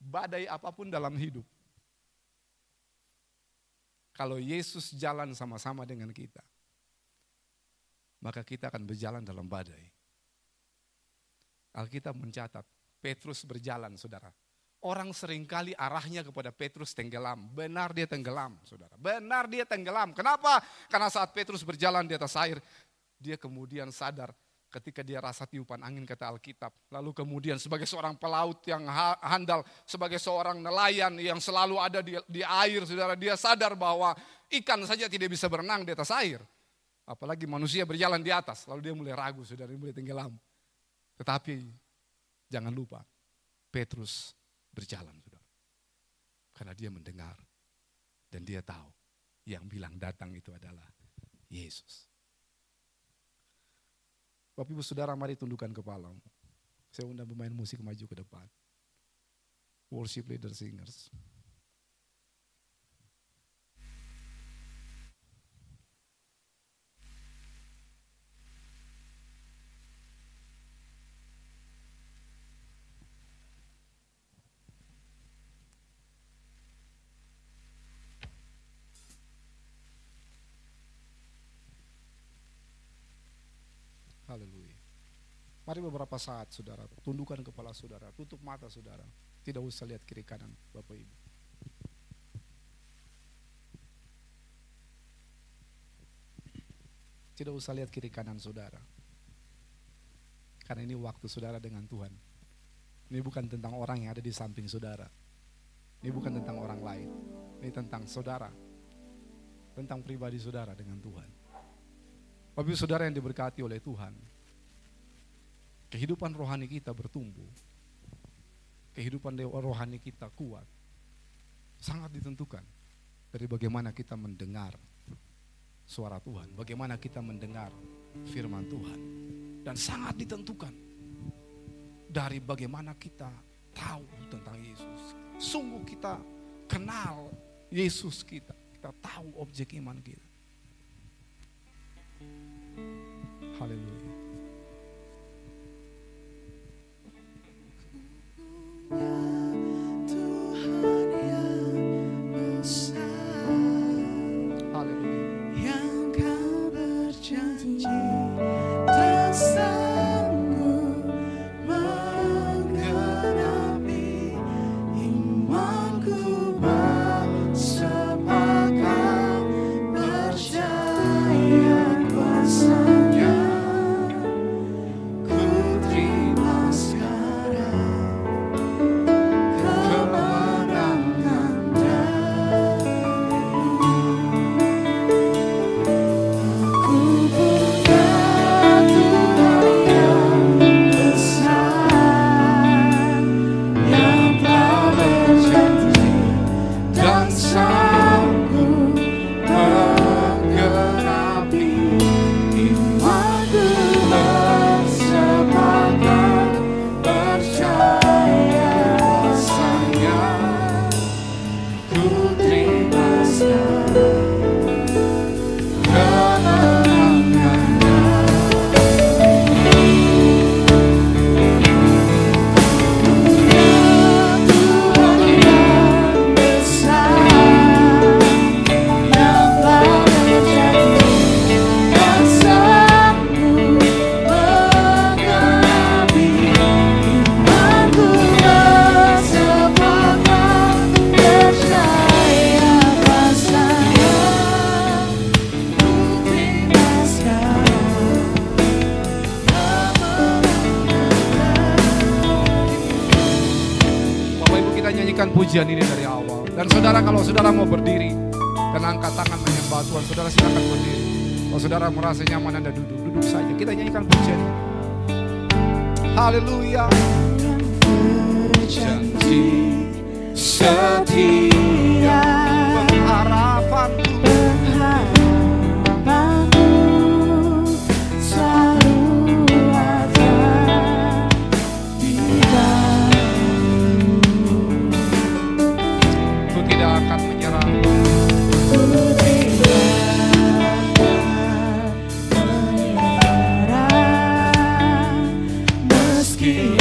badai apapun dalam hidup, kalau Yesus jalan sama-sama dengan kita, maka kita akan berjalan dalam badai. Alkitab mencatat, Petrus berjalan saudara. Orang seringkali arahnya kepada Petrus tenggelam. Benar dia tenggelam saudara. Benar dia tenggelam. Kenapa? Karena saat Petrus berjalan di atas air, dia kemudian sadar ketika dia rasa tiupan angin kata Alkitab. Lalu kemudian sebagai seorang pelaut yang handal, sebagai seorang nelayan yang selalu ada di air saudara. Dia sadar bahwa ikan saja tidak bisa berenang di atas air. Apalagi manusia berjalan di atas. Lalu dia mulai ragu saudara, dia mulai tenggelam. Tetapi jangan lupa, Petrus berjalan saudara. Karena dia mendengar dan dia tahu yang bilang datang itu adalah Yesus. Bapak Ibu saudara, mari tundukkan kepalamu. Saya undang pemain musik maju ke depan. Worship leader singers. Haleluya. Mari beberapa saat saudara, tundukkan kepala saudara, tutup mata saudara. Tidak usah lihat kiri kanan Bapak Ibu. Tidak usah lihat kiri kanan saudara. Karena ini waktu saudara dengan Tuhan. Ini bukan tentang orang yang ada di samping saudara. Ini bukan tentang orang lain. Ini tentang saudara. Tentang pribadi saudara dengan Tuhan. Bapak Ibu saudara yang diberkati oleh Tuhan. Kehidupan rohani kita bertumbuh. Kehidupan rohani kita kuat. Sangat ditentukan dari bagaimana kita mendengar suara Tuhan, bagaimana kita mendengar firman Tuhan. Dan sangat ditentukan dari bagaimana kita tahu tentang Yesus. Sungguh kita kenal Yesus kita tahu objek iman kita. Haleluya. Pujian ini dari awal. Dan saudara, kalau saudara mau berdiri dan angkat tangan menyembah Tuhan, saudara silakan berdiri. Kalau saudara merasa nyaman, Anda duduk saja. Kita nyanyikan pujian ini. Haleluya. Berjanji setia, pengharapanku selalu ada di akan menyerah. Meski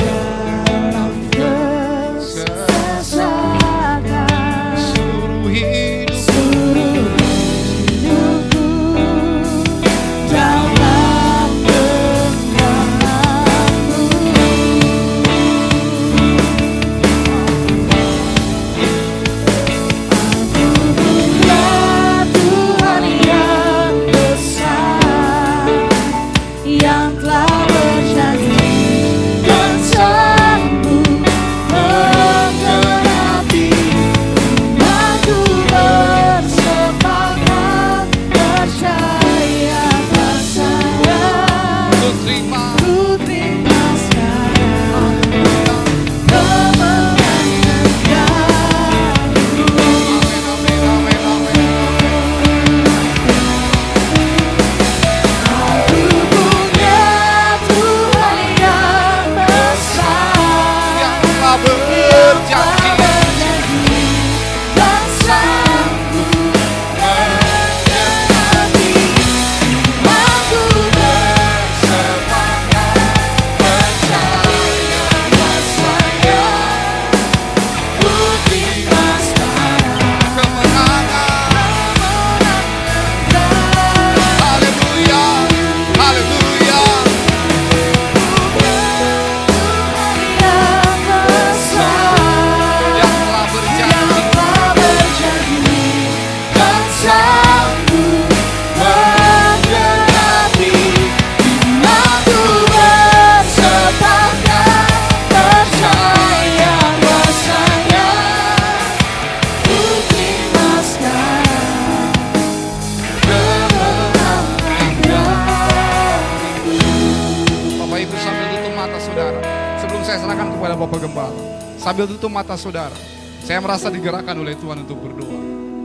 kepada Bapak Gembala. Sambil tutup mata saudara, saya merasa digerakkan oleh Tuhan untuk berdoa.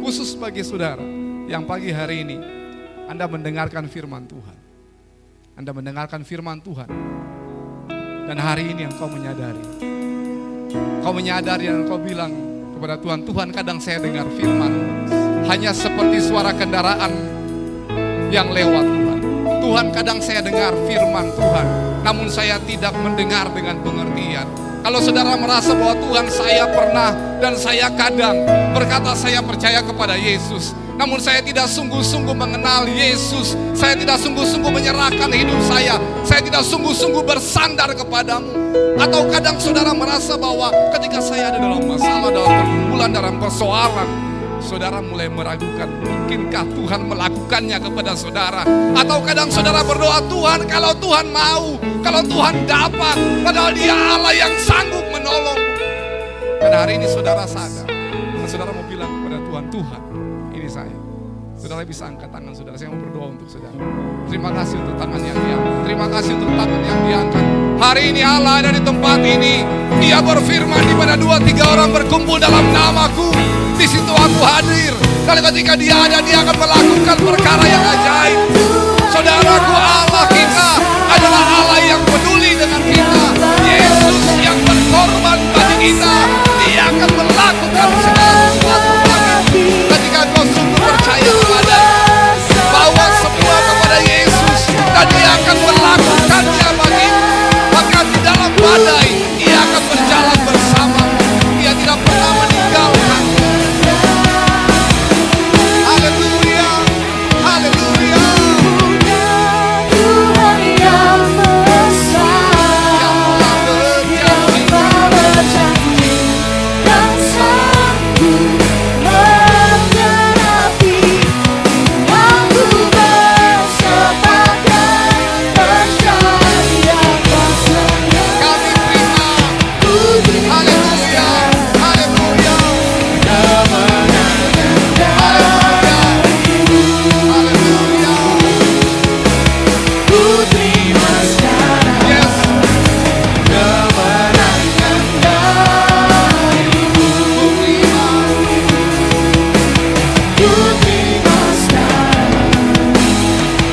Khusus bagi saudara yang pagi hari ini Anda mendengarkan firman Tuhan. Anda mendengarkan firman Tuhan. Dan hari ini engkau menyadari. Kau menyadari dan engkau bilang kepada Tuhan, Tuhan kadang saya dengar firman hanya seperti suara kendaraan yang lewat Tuhan. Tuhan kadang saya dengar firman Tuhan, namun saya tidak mendengar dengan pengertian. Kalau saudara merasa bahwa Tuhan saya pernah dan saya kadang berkata saya percaya kepada Yesus, namun saya tidak sungguh-sungguh mengenal Yesus, saya tidak sungguh-sungguh menyerahkan hidup saya tidak sungguh-sungguh bersandar kepadamu. Atau kadang saudara merasa bahwa ketika saya ada dalam masalah, dalam pergumulan, dalam persoalan, saudara mulai meragukan, mungkinkah Tuhan melakukannya kepada saudara? Atau kadang saudara berdoa, Tuhan kalau Tuhan mau, kalau Tuhan dapat, padahal Dia Allah yang sanggup menolong. Dan hari ini saudara sadar, dan saudara mau bilang kepada Tuhan, Tuhan ini saya. Saudara bisa angkat tangan saudara, saya mau berdoa untuk saudara. Terima kasih untuk tangan yang diangkat, terima kasih untuk tangan yang diangkat. Hari ini Allah ada di tempat ini. Dia berfirman, di mana 2-3 orang berkumpul dalam namaku, di situ aku hadir. Dan ketika Dia ada, Dia akan melakukan perkara yang ajaib. Saudaraku, Allah kita adalah Allah yang peduli dengan kita. Yesus yang berkorban bagi kita. Dia akan melakukan segala sesuatu bagi. Ketika kau sungguh percaya kepada bawa semua kepada Yesus, dan Dia akan melakukannya bagi. Maka di dalam badai Dia akan berjalan bersamamu. Dia tidak pernah meninggalkan. Haleluya, haleluya. Tuhan yang besar, Yang telah berjanji dan sanggup menggenapi. Aku bersepakat percaya kuasa-Nya. kami terima. Haleluya, haleluya. Haleluya. Ku terima sekarang Yes. kemenangan darimu. Ku terima sekarang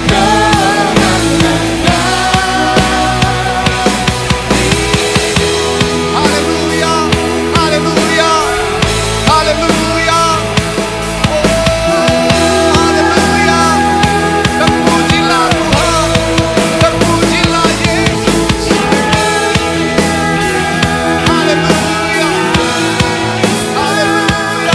kemenangan Haleluya, haleluya, haleluya. Oh, haleluya. Terpujilah Tuhan, terpujilah Yesus. Haleluya, haleluya, haleluya,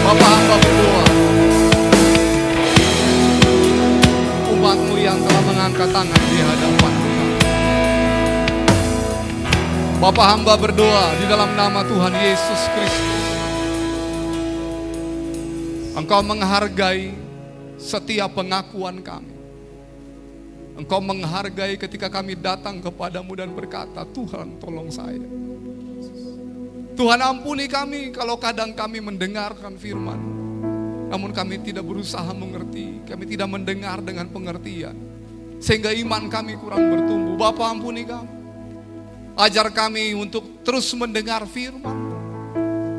Bapak hamba berdoa, umat-Mu yang telah mengangkat tangan di hadapan Tuhan. Bapak hamba berdoa di dalam nama Tuhan Yesus Kristus. Engkau menghargai setiap pengakuan kami. Engkau menghargai ketika kami datang kepadamu dan berkata, Tuhan tolong saya. Tuhan ampuni kami kalau kadang kami mendengarkan firman, namun kami tidak berusaha mengerti, kami tidak mendengar dengan pengertian, sehingga iman kami kurang bertumbuh. Bapa ampuni kami, ajar kami untuk terus mendengar firman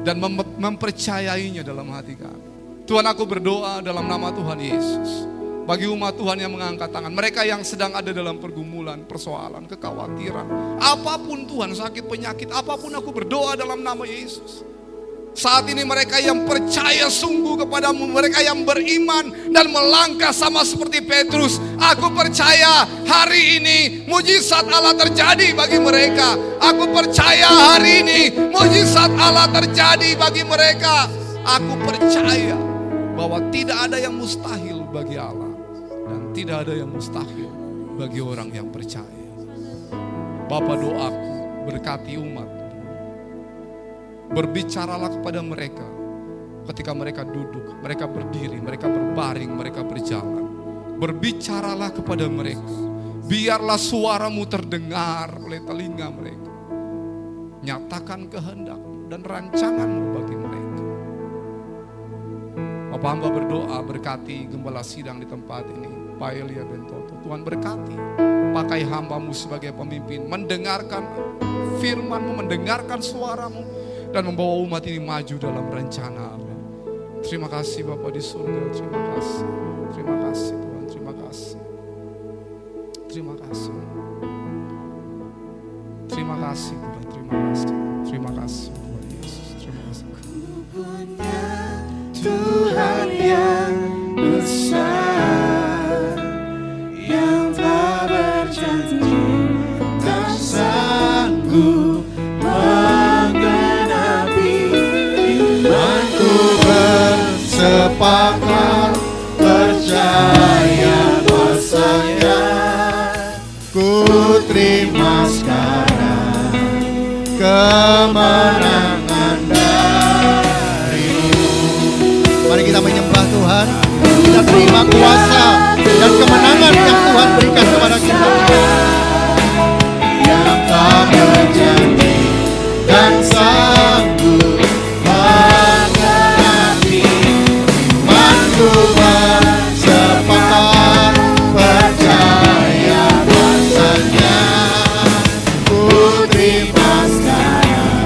dan mempercayainya dalam hati kami. Tuhan, aku berdoa dalam nama Tuhan Yesus, bagi umat Tuhan yang mengangkat tangan, mereka yang sedang ada dalam pergumulan, persoalan, kekhawatiran, apapun Tuhan, sakit, penyakit, apapun, aku berdoa dalam nama Yesus. Saat ini mereka yang percaya sungguh kepadamu, mereka yang beriman dan melangkah sama seperti Petrus, aku percaya hari ini mujizat Allah terjadi bagi mereka. Aku percaya hari ini mujizat Allah terjadi bagi mereka. Aku percaya bahwa tidak ada yang mustahil bagi Allah, dan tidak ada yang mustahil bagi orang yang percaya. Bapa, doaku berkati umat. Berbicaralah kepada mereka ketika mereka duduk, mereka berdiri, mereka berbaring, mereka berjalan. Berbicaralah kepada mereka. Biarlah suaramu terdengar oleh telinga mereka. Nyatakan kehendak dan rancanganmu bagi mereka. Bapak hamba berdoa, berkati gembala sidang di tempat ini, Pak Elia Bentoto. Tuhan berkati, pakai hambamu sebagai pemimpin, mendengarkan firmanmu, mendengarkan suaramu, dan membawa umat ini maju dalam rencana. Terima kasih Bapak di surga, terima kasih. Terima kasih Tuhan, terima kasih. Terima kasih. Terima kasih Tuhan, terima kasih. Terima kasih Tuhan Yesus, terima kasih. Tuhan yang besar, yang telah berjanji tak sanggup menggenapi. Imanku bersepakat percaya kuasanya. Ku terima sekarang kemenangan darimu. Mari kita menyembah Tuhan. Kita terima kuasa dan kemenangan yang Tuhan berikan kepada kita. Yang tak berjanji dan sanggup menggenapi. Imanku bersepakat percaya kuasanya. Ku terima sekarang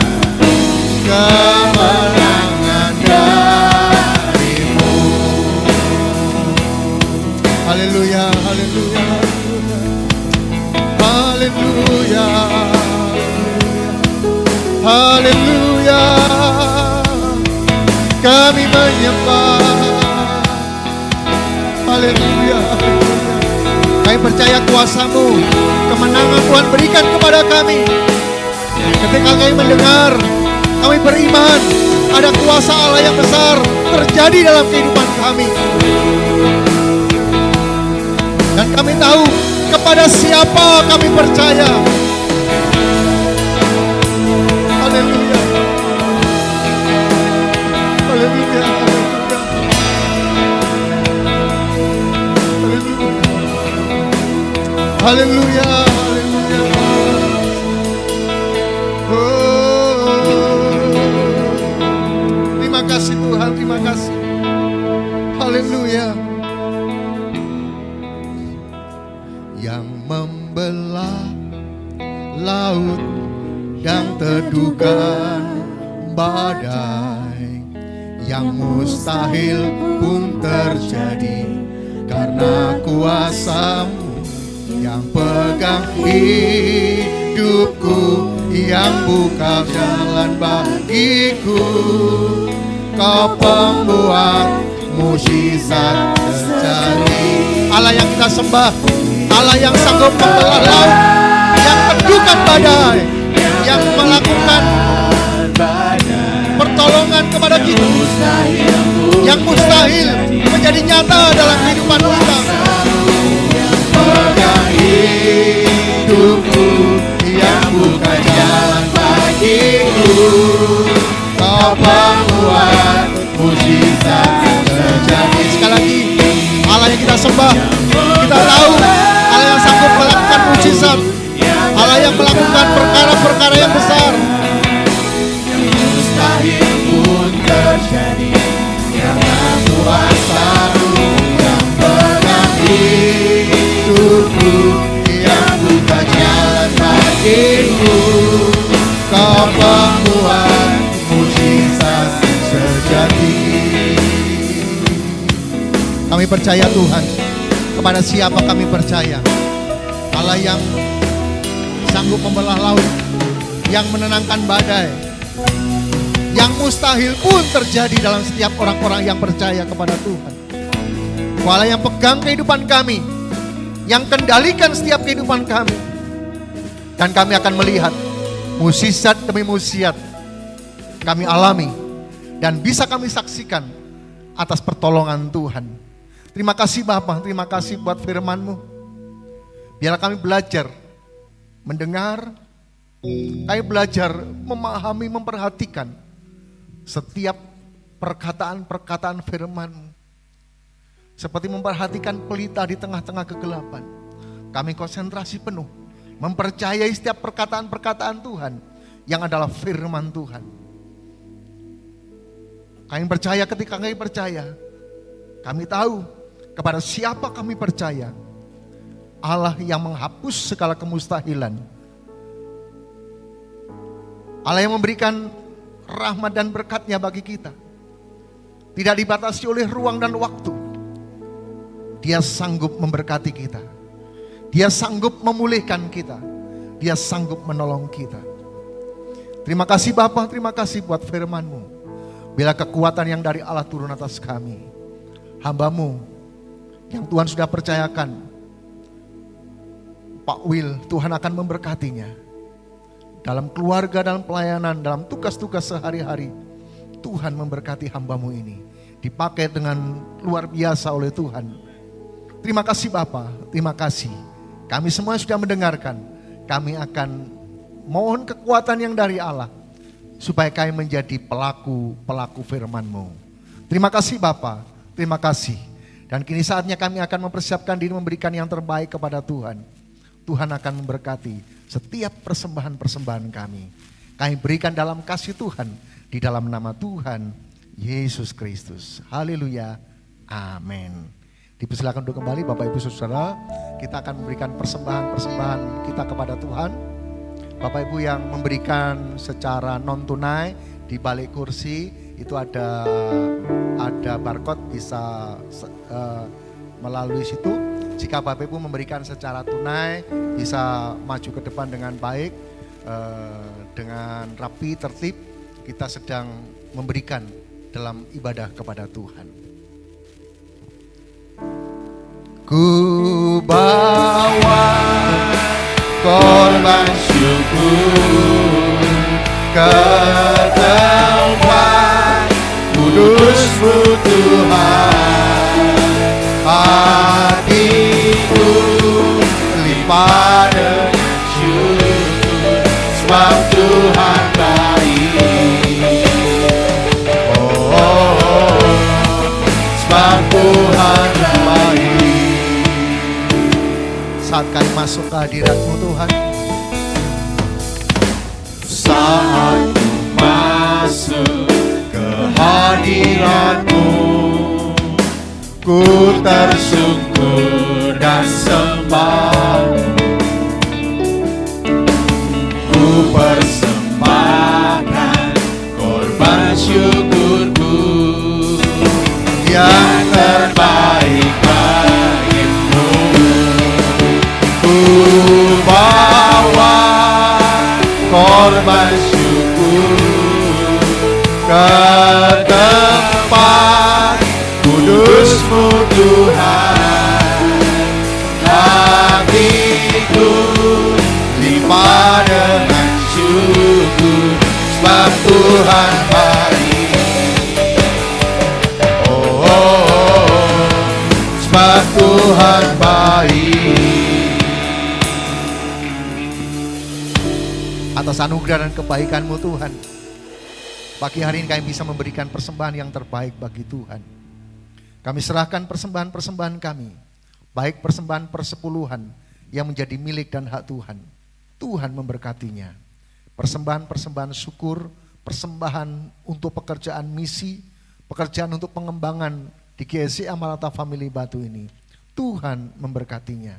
kemenangan darimu. Haleluya, haleluya, haleluya, haleluya. Kami menyembah. Haleluya, haleluya. Kami percaya kuasa-Mu, kemenangan Tuhan berikan kepada kami. Ketika kami mendengar, kami beriman, ada kuasa Allah yang besar terjadi dalam kehidupan kami. Dan kami tahu kepada siapa kami percaya. Haleluya. Haleluya. Haleluya. Haleluya. Oh. Terima kasih Tuhan, terima kasih. Haleluya. Yang membelah laut yang teduhkan badai, yang mustahil pun terjadi karena kuasa-Mu yang pegang hidupku, yang buka jalan bagiku. Kau pembuat mukjizat terjadi. Allah yang kita sembah, Allah yang sanggup membelah laut, yang teduhkan badai, yang melakukan pertolongan kepada kita, yang mustahil menjadi nyata dalam kehidupan kita. Pegang hidupku, yang buka jalan bagiku. Kau pembuat mukjizat terjadi. Sekali lagi, Allah yang kita sembah, kita tahu Allah yang sanggup melakukan mukjizat, Allah yang melakukan perkara-perkara yang besar. Yang mustahil pun terjadi karena kuasa-Mu yang pegang hidupku, yang buka jalan bagiku. Kau pembuat mukjizat terjadi. Kami percaya Tuhan. Kepada siapa kami percaya? Allah yang sanggup membelah laut, yang menenangkan badai, yang mustahil pun terjadi dalam setiap orang-orang yang percaya kepada Tuhan. Allah yang pegang kehidupan kami, yang kendalikan setiap kehidupan kami. Dan kami akan melihat mukjizat demi mukjizat kami alami dan bisa kami saksikan atas pertolongan Tuhan. Terima kasih Bapa, terima kasih buat firman-Mu. Biarlah kami belajar mendengar, kami belajar memahami, memperhatikan setiap perkataan-perkataan firman-Mu. Seperti memperhatikan pelita di tengah-tengah kegelapan. Kami konsentrasi penuh, mempercayai setiap perkataan-perkataan Tuhan yang adalah firman Tuhan. Kami percaya, ketika kami percaya, kami tahu kepada siapa kami percaya. Allah yang menghapus segala kemustahilan. Allah yang memberikan rahmat dan berkat-Nya bagi kita. Tidak dibatasi oleh ruang dan waktu. Dia sanggup memberkati kita. Dia sanggup memulihkan kita. Dia sanggup menolong kita. Terima kasih Bapa, terima kasih buat firman-Mu. Bila kekuatan yang dari Allah turun atas kami. Hamba-Mu yang Tuhan sudah percayakan, Pak Will, Tuhan akan memberkatinya. Dalam keluarga, dalam pelayanan, dalam tugas-tugas sehari-hari. Tuhan memberkati hamba-Mu ini. Dipakai dengan luar biasa oleh Tuhan. Terima kasih Bapa, terima kasih. Kami semua sudah mendengarkan. Kami akan mohon kekuatan yang dari Allah. Supaya kami menjadi pelaku firman-Mu. Terima kasih Bapa, terima kasih. Dan kini saatnya kami akan mempersiapkan diri memberikan yang terbaik kepada Tuhan. Tuhan akan memberkati setiap persembahan-persembahan kami. Kami berikan dalam kasih Tuhan. Di dalam nama Tuhan Yesus Kristus. Haleluya. Amin. Dipersilakan untuk kembali Bapak Ibu Saudara. Kita akan memberikan persembahan-persembahan kita kepada Tuhan. Bapak Ibu yang memberikan secara non tunai di balik kursi itu ada barcode, bisa melalui situ. Jika Bapak Ibu memberikan secara tunai bisa maju ke depan dengan baik, dengan rapi, tertib. Kita sedang memberikan dalam ibadah kepada Tuhan. Ku bawa korban syukur ke tempat kudus-Mu Tuhan. Hatiku limpah dengan syukur, sebab Tuhan baik. Sebab Tuhan baik. Saat kami masuk ke hadirat-Mu Tuhan, saat ku masuk ke hadirat-Mu, ku tersungkur dan sembah. Ku persembahkan korban syukurku yang terbaik bagimu. Ku bawa korban syukur ke tempat kudus-Mu Tuhan. Hatiku limpah dengan syukur, sebab Tuhan baik. Sebab Tuhan baik. atas anugerah dan kebaikan-Mu Tuhan, pagi hari ini kami bisa memberikan persembahan yang terbaik bagi Tuhan. Kami serahkan persembahan-persembahan kami, baik persembahan persepuluhan yang menjadi milik dan hak Tuhan. Tuhan memberkatinya. Persembahan-persembahan syukur, persembahan untuk pekerjaan misi, pekerjaan untuk pengembangan di GSI Amarata Family Batu ini. Tuhan memberkatinya.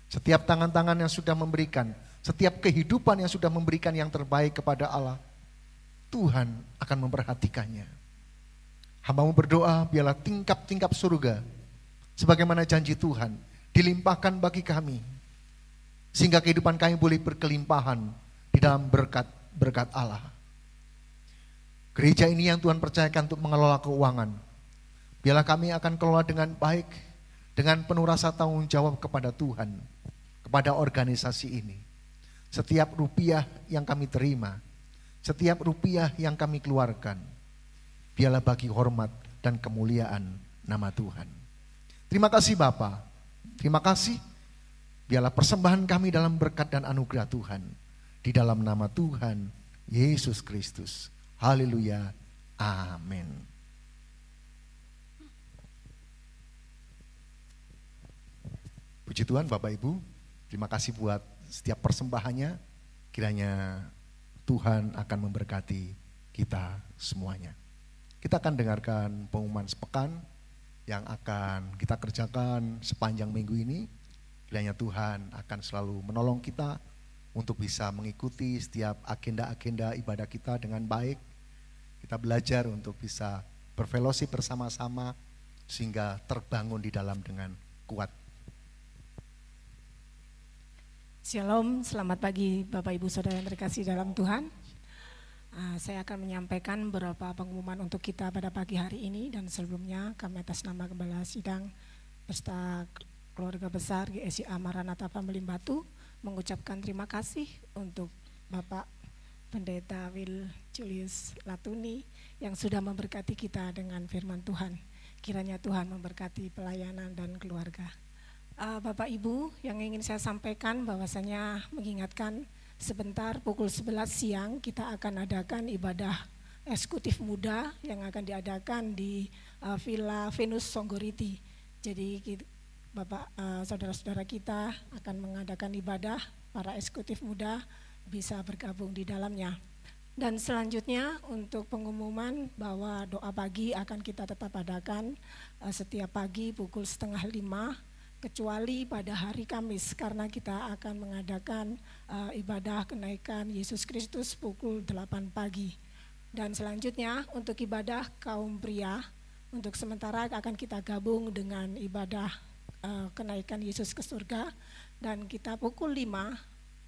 Setiap tangan-tangan yang sudah memberikan, setiap kehidupan yang sudah memberikan yang terbaik kepada Allah, Tuhan akan memperhatikannya. Hamba-Mu berdoa biarlah tingkap-tingkap surga, sebagaimana janji Tuhan, dilimpahkan bagi kami. Sehingga kehidupan kami boleh berkelimpahan di dalam berkat-berkat Allah. Gereja ini yang Tuhan percayakan untuk mengelola keuangan, biarlah kami akan kelola dengan baik, dengan penuh rasa tanggung jawab kepada Tuhan, kepada organisasi ini. Setiap rupiah yang kami terima, setiap rupiah yang kami keluarkan, biarlah bagi hormat dan kemuliaan nama Tuhan. Terima kasih Bapa, terima kasih Biarlah persembahan kami dalam berkat dan anugerah Tuhan. Di dalam nama Tuhan Yesus Kristus. Haleluya. Amin. Puji Tuhan Bapak Ibu. Terima kasih buat setiap persembahannya. Kiranya Tuhan akan memberkati kita semuanya. Kita akan dengarkan pengumuman sepekan yang akan kita kerjakan sepanjang minggu ini. Kiranya Tuhan akan selalu menolong kita untuk bisa mengikuti setiap agenda-agenda ibadah kita dengan baik. Kita belajar untuk bisa berfellowship bersama-sama sehingga terbangun di dalam dengan kuat. Shalom, selamat pagi Bapak Ibu Saudara yang terkasih dalam Tuhan. Saya akan menyampaikan beberapa pengumuman untuk kita pada pagi hari ini, dan sebelumnya kami atas nama Gembala Sidang beserta keluarga besar GSIA Maranatha Family Batu mengucapkan terima kasih untuk Bapak Pendeta Will Julius Latuni yang sudah memberkati kita dengan firman Tuhan. Kiranya Tuhan memberkati pelayanan dan keluarga. Bapak Ibu, yang ingin saya sampaikan bahwasanya mengingatkan sebentar pukul 11 siang kita akan adakan ibadah eksekutif muda yang akan diadakan di Villa Venus Songgoriti. Jadi Bapak, saudara-saudara kita akan mengadakan ibadah, para eksekutif muda bisa bergabung di dalamnya. Dan selanjutnya untuk pengumuman bahwa doa pagi akan kita tetap adakan setiap pagi pukul 4:30, kecuali pada hari Kamis karena kita akan mengadakan ibadah kenaikan Yesus Kristus pukul 8 pagi. Dan selanjutnya untuk ibadah kaum pria, untuk sementara akan kita gabung dengan ibadah kenaikan Yesus ke surga, dan kita pukul 5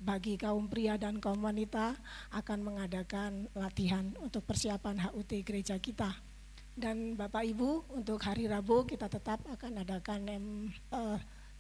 bagi kaum pria dan kaum wanita akan mengadakan latihan untuk persiapan HUT gereja kita. Dan Bapak Ibu, untuk hari Rabu kita tetap akan adakan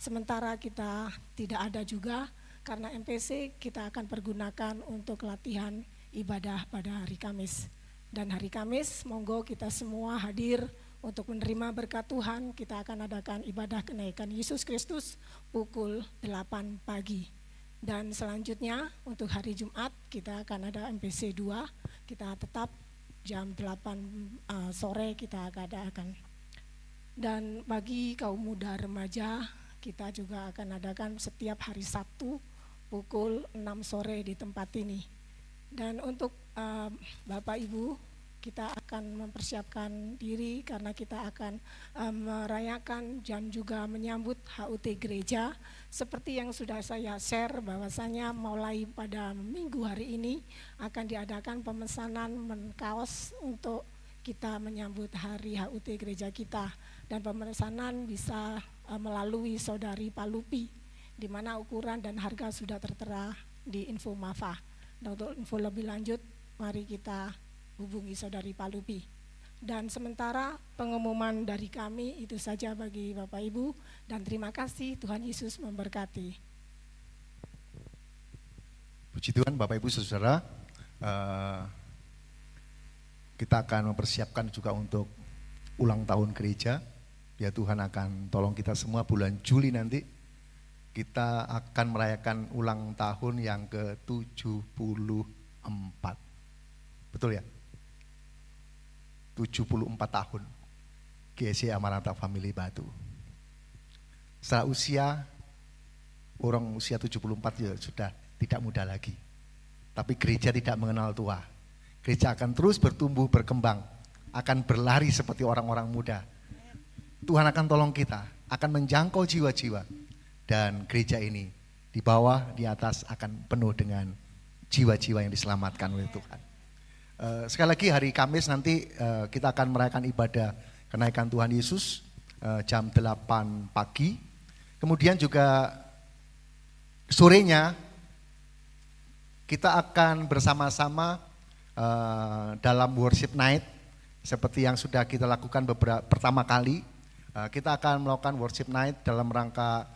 sementara kita tidak ada juga karena MPC kita akan pergunakan untuk latihan ibadah pada hari Kamis. Dan hari Kamis monggo kita semua hadir untuk menerima berkat Tuhan. Kita akan adakan ibadah kenaikan Yesus Kristus pukul 8 pagi. Dan selanjutnya untuk hari Jumat kita akan ada MPC 2, kita tetap jam 8 sore kita akan adakan. Dan bagi kaum muda remaja kita juga akan adakan setiap hari Sabtu pukul 6 sore di tempat ini. Dan untuk Bapak Ibu, kita akan mempersiapkan diri karena kita akan merayakan dan juga menyambut HUT gereja. Seperti yang sudah saya share bahwasanya mulai pada minggu hari ini akan diadakan pemesanan kaos untuk kita menyambut hari HUT gereja kita. Dan pemesanan bisa melalui Saudari Palupi, di mana ukuran dan harga sudah tertera di info Mafa. Dan untuk info lebih lanjut, mari kita hubungi Saudari Palupi. Dan sementara pengumuman dari kami itu saja bagi Bapak Ibu, dan terima kasih, Tuhan Yesus memberkati. Puji Tuhan Bapak Ibu Saudara, kita akan mempersiapkan juga untuk ulang tahun gereja. Ya Tuhan akan tolong kita semua bulan Juli nanti. Kita akan merayakan ulang tahun yang ke-74. Betul ya? 74 tahun GSIA Maranatha Family Batu. Setelah usia, orang usia 74 ya sudah tidak muda lagi. Tapi gereja tidak mengenal tua. Gereja akan terus bertumbuh, berkembang, akan berlari seperti orang-orang muda. Tuhan akan tolong kita, akan menjangkau jiwa-jiwa. Dan gereja ini di bawah, di atas akan penuh dengan jiwa-jiwa yang diselamatkan oleh Tuhan. Sekali lagi hari Kamis nanti kita akan merayakan ibadah kenaikan Tuhan Yesus jam 8 pagi. Kemudian juga sorenya kita akan bersama-sama dalam worship night seperti yang sudah kita lakukan pertama kali. Kita akan melakukan worship night dalam rangka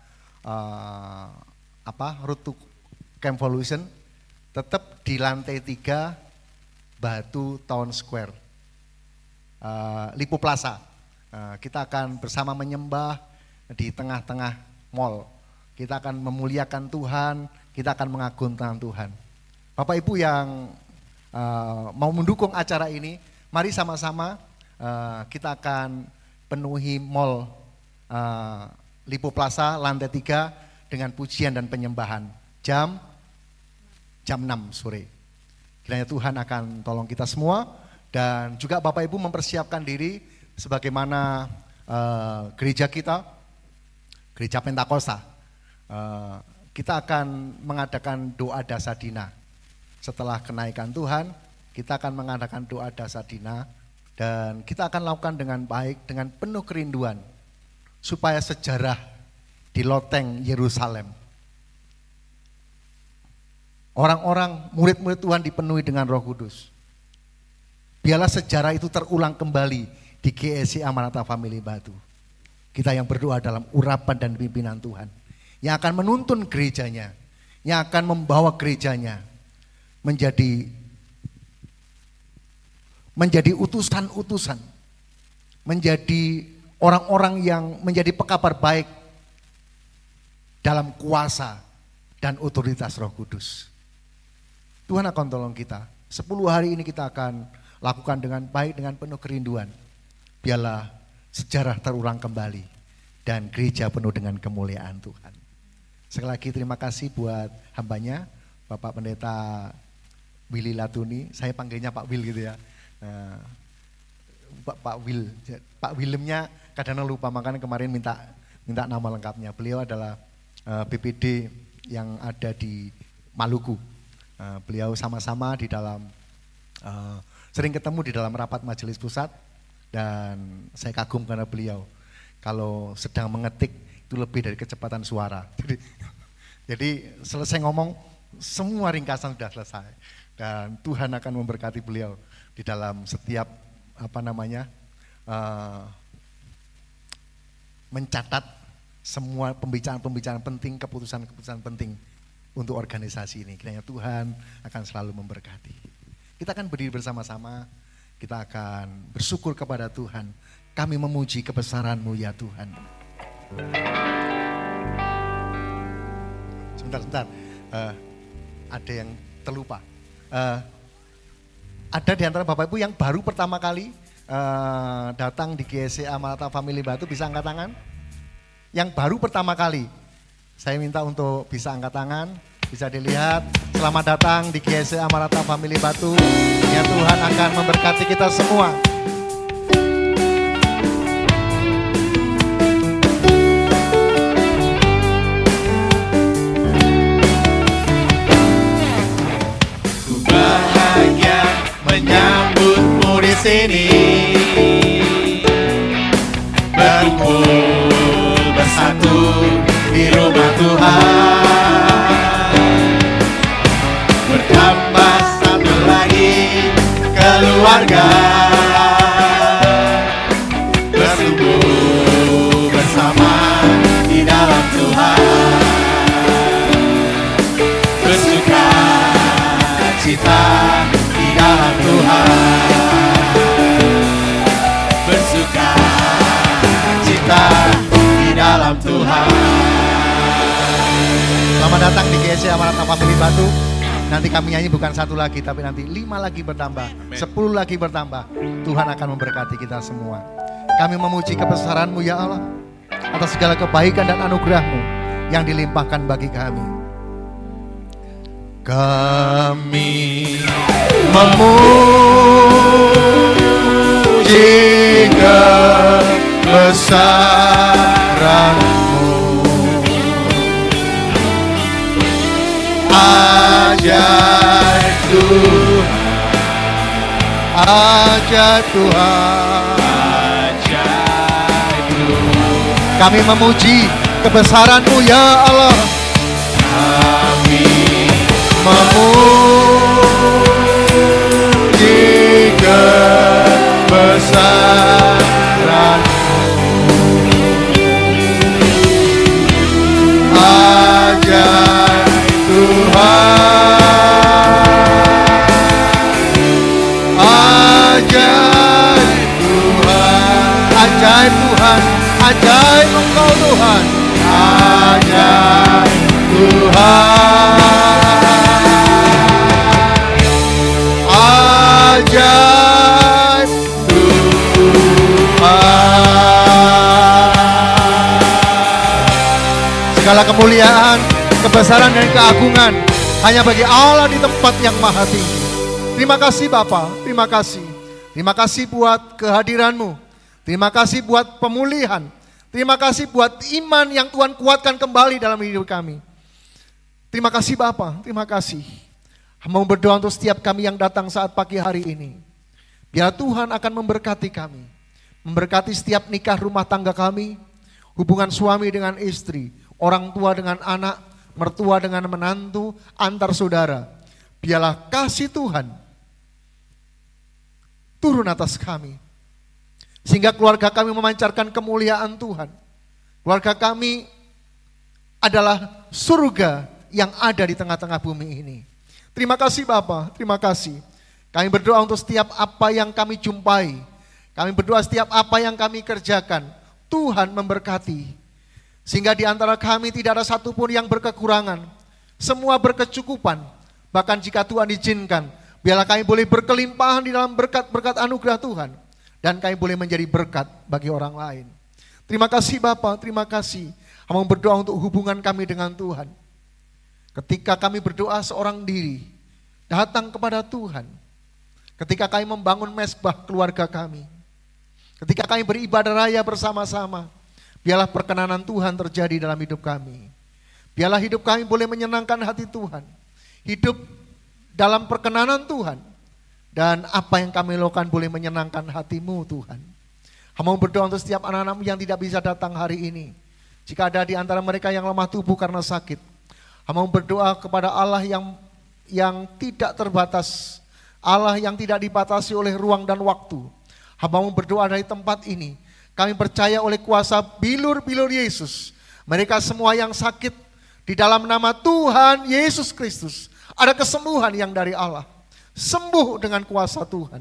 Road to Campvolution, tetap di lantai 3 Batu Town Square, Lipo Plaza. Kita akan bersama menyembah di tengah-tengah mall. kita akan memuliakan Tuhan, kita akan mengagungkan Tuhan. Bapak Ibu yang mau mendukung acara ini, mari sama-sama kita akan penuhi mall Lipo Plaza lantai 3 dengan pujian dan penyembahan jam 6 sore. Kiranya Tuhan akan tolong kita semua, dan juga Bapak Ibu mempersiapkan diri sebagaimana gereja kita, gereja Pentakosta. Kita akan mengadakan doa dasadina. Setelah kenaikan Tuhan, kita akan mengadakan doa dasadina, dan kita akan lakukan dengan baik, dengan penuh kerinduan, supaya sejarah di loteng Yerusalem, orang-orang murid-murid Tuhan dipenuhi dengan Roh Kudus. Biarlah sejarah itu terulang kembali di GSI Maranatha Family Batu. Kita yang berdoa dalam urapan dan pimpinan Tuhan, yang akan menuntun gerejanya, yang akan membawa gerejanya menjadi utusan-utusan, menjadi orang-orang yang menjadi pekabar baik dalam kuasa dan otoritas Roh Kudus. Tuhan akan tolong kita. 10 hari ini kita akan lakukan dengan baik, dengan penuh kerinduan. Biarlah sejarah terulang kembali dan gereja penuh dengan kemuliaan Tuhan. Sekali lagi terima kasih buat hambanya, Bapak Pendeta Willy Latuni. Saya panggilnya Pak Will gitu ya. Pak Will, Pak Willemnya kadang lupa, makanya kemarin minta nama lengkapnya. Beliau adalah BPD yang ada di Maluku. Beliau sama-sama di dalam sering ketemu di dalam rapat majelis pusat, dan saya kagum karena beliau kalau sedang mengetik itu lebih dari kecepatan suara. Jadi selesai ngomong semua ringkasan sudah selesai, dan Tuhan akan memberkati beliau di dalam setiap mencatat semua pembicaraan-pembicaraan penting, keputusan-keputusan penting untuk organisasi ini. Kiranya Tuhan akan selalu memberkati. Kita akan berdiri bersama-sama, kita akan bersyukur kepada Tuhan. Kami memuji kebesaran-Mu ya Tuhan. Sebentar, ada yang terlupa. Ada di antara Bapak Ibu yang baru pertama kali datang di GSI Maranatha Family Batu, bisa angkat tangan? Yang baru pertama kali, saya minta untuk bisa angkat tangan, bisa dilihat. Selamat datang di GSI Maranatha Family Batu. Ya, Tuhan akan memberkati kita semua. Bahagia menyambutmu di sini, berkumpul bersatu di rumah Tuhan, bertambah satu lagi keluarga, bertumbuh bersama di dalam Tuhan, bersuka cita di dalam Tuhan, bersuka cita di dalam Tuhan. Selamat datang di GSI Maranatha Family Batu. Nanti kami nyanyi bukan 1 lagi, tapi nanti 5 lagi bertambah, 10 lagi bertambah. Tuhan akan memberkati kita semua. Kami memuji kebesaran-Mu ya Allah, atas segala kebaikan dan anugerah-Mu yang dilimpahkan bagi kami. Kami memuji kebesaran-Mu, ajaib Tuhan, ajaib Tuhan, ajaib Tuhan. Kami memuji kebesaran-Mu ya Allah. Kami memuji kebesaran-Mu, ajaib Tuhan, ajaib Tuhan, ajaib Tuhan, ajaib Engkau Tuhan, ajaib Segala kemuliaan, kebesaran dan keagungan hanya bagi Allah di tempat yang maha tinggi. Terima kasih Bapa, terima kasih. Terima kasih buat kehadiran-Mu. Terima kasih buat pemulihan. Terima kasih buat iman yang Tuhan kuatkan kembali dalam hidup kami. Terima kasih Bapa, terima kasih. Mau berdoa untuk setiap kami yang datang saat pagi hari ini. Biar Tuhan akan memberkati kami. Memberkati setiap nikah rumah tangga kami. Hubungan suami dengan istri. Orang tua dengan anak. Mertua dengan menantu. Antar saudara. Biarlah kasih Tuhan turun atas kami. Sehingga keluarga kami memancarkan kemuliaan Tuhan. Keluarga kami adalah surga yang ada di tengah-tengah bumi ini. Terima kasih Bapa, terima kasih. Kami berdoa untuk setiap apa yang kami jumpai. Kami berdoa setiap apa yang kami kerjakan. Tuhan memberkati. Sehingga di antara kami tidak ada satupun yang berkekurangan. Semua berkecukupan. Bahkan jika Tuhan izinkan, biarlah kami boleh berkelimpahan di dalam berkat-berkat anugerah Tuhan. Dan kami boleh menjadi berkat bagi orang lain. Terima kasih Bapa, terima kasih. Kami berdoa untuk hubungan kami dengan Tuhan. Ketika kami berdoa seorang diri, datang kepada Tuhan. Ketika kami membangun mezbah keluarga kami. Ketika kami beribadah raya bersama-sama. Biarlah perkenanan Tuhan terjadi dalam hidup kami. Biarlah hidup kami boleh menyenangkan hati Tuhan. Hidup dalam perkenanan Tuhan. Dan apa yang kami lakukan boleh menyenangkan hati-Mu Tuhan. Kami berdoa untuk setiap anak-anak-Mu yang tidak bisa datang hari ini. Jika ada di antara mereka yang lemah tubuh karena sakit. Kami berdoa kepada Allah yang tidak terbatas. Allah yang tidak dibatasi oleh ruang dan waktu. Hamba berdoa dari tempat ini. Kami percaya oleh kuasa bilur-bilur Yesus. Mereka semua yang sakit di dalam nama Tuhan Yesus Kristus. Ada kesembuhan yang dari Allah. Sembuh dengan kuasa Tuhan.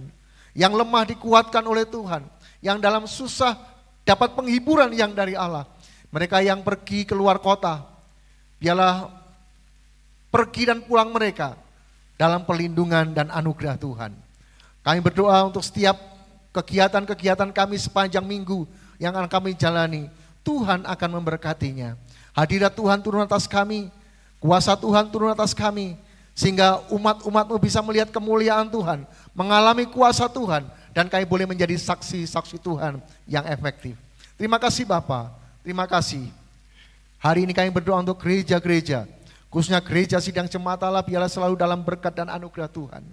Yang lemah dikuatkan oleh Tuhan. Yang dalam susah dapat penghiburan yang dari Allah. Mereka yang pergi keluar kota. Biarlah pergi dan pulang mereka dalam perlindungan dan anugerah Tuhan. Kami berdoa untuk setiap kegiatan-kegiatan kami sepanjang minggu yang akan kami jalani. Tuhan akan memberkatinya. Hadirat Tuhan turun atas kami. Kuasa Tuhan turun atas kami. Sehingga umat-umat-Mu bisa melihat kemuliaan Tuhan. Mengalami kuasa Tuhan. Dan kami boleh menjadi saksi-saksi Tuhan yang efektif. Terima kasih Bapa. Terima kasih. Hari ini kami berdoa untuk gereja-gereja. Khususnya gereja sidang jemaat Allah, biarlah selalu dalam berkat dan anugerah Tuhan.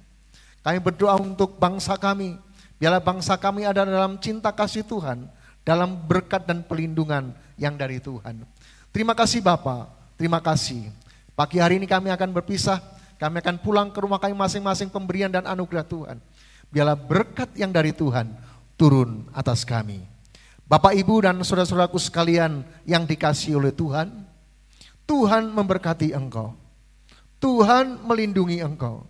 Kami berdoa untuk bangsa kami. Biarlah bangsa kami ada dalam cinta kasih Tuhan. Dalam berkat dan pelindungan yang dari Tuhan. Terima kasih Bapa. Terima kasih. Pagi hari ini kami akan berpisah. Kami akan pulang ke rumah kami masing-masing pemberian dan anugerah Tuhan. Biarlah berkat yang dari Tuhan turun atas kami. Bapak, Ibu, dan saudara-saudaraku sekalian yang dikasihi oleh Tuhan. Tuhan memberkati engkau. Tuhan melindungi engkau.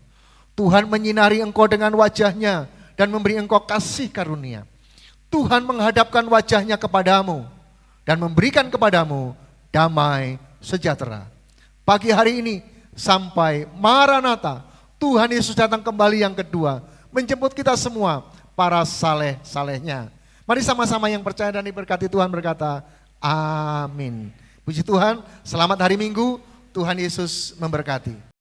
Tuhan menyinari engkau dengan wajahnya dan memberi engkau kasih karunia. Tuhan menghadapkan wajahnya kepadamu dan memberikan kepadamu damai sejahtera. Pagi hari ini sampai Maranatha, Tuhan Yesus datang kembali yang kedua, menjemput kita semua, para saleh-salehnya. Mari sama-sama yang percaya dan diberkati Tuhan berkata, amin. Puji Tuhan, selamat hari Minggu, Tuhan Yesus memberkati.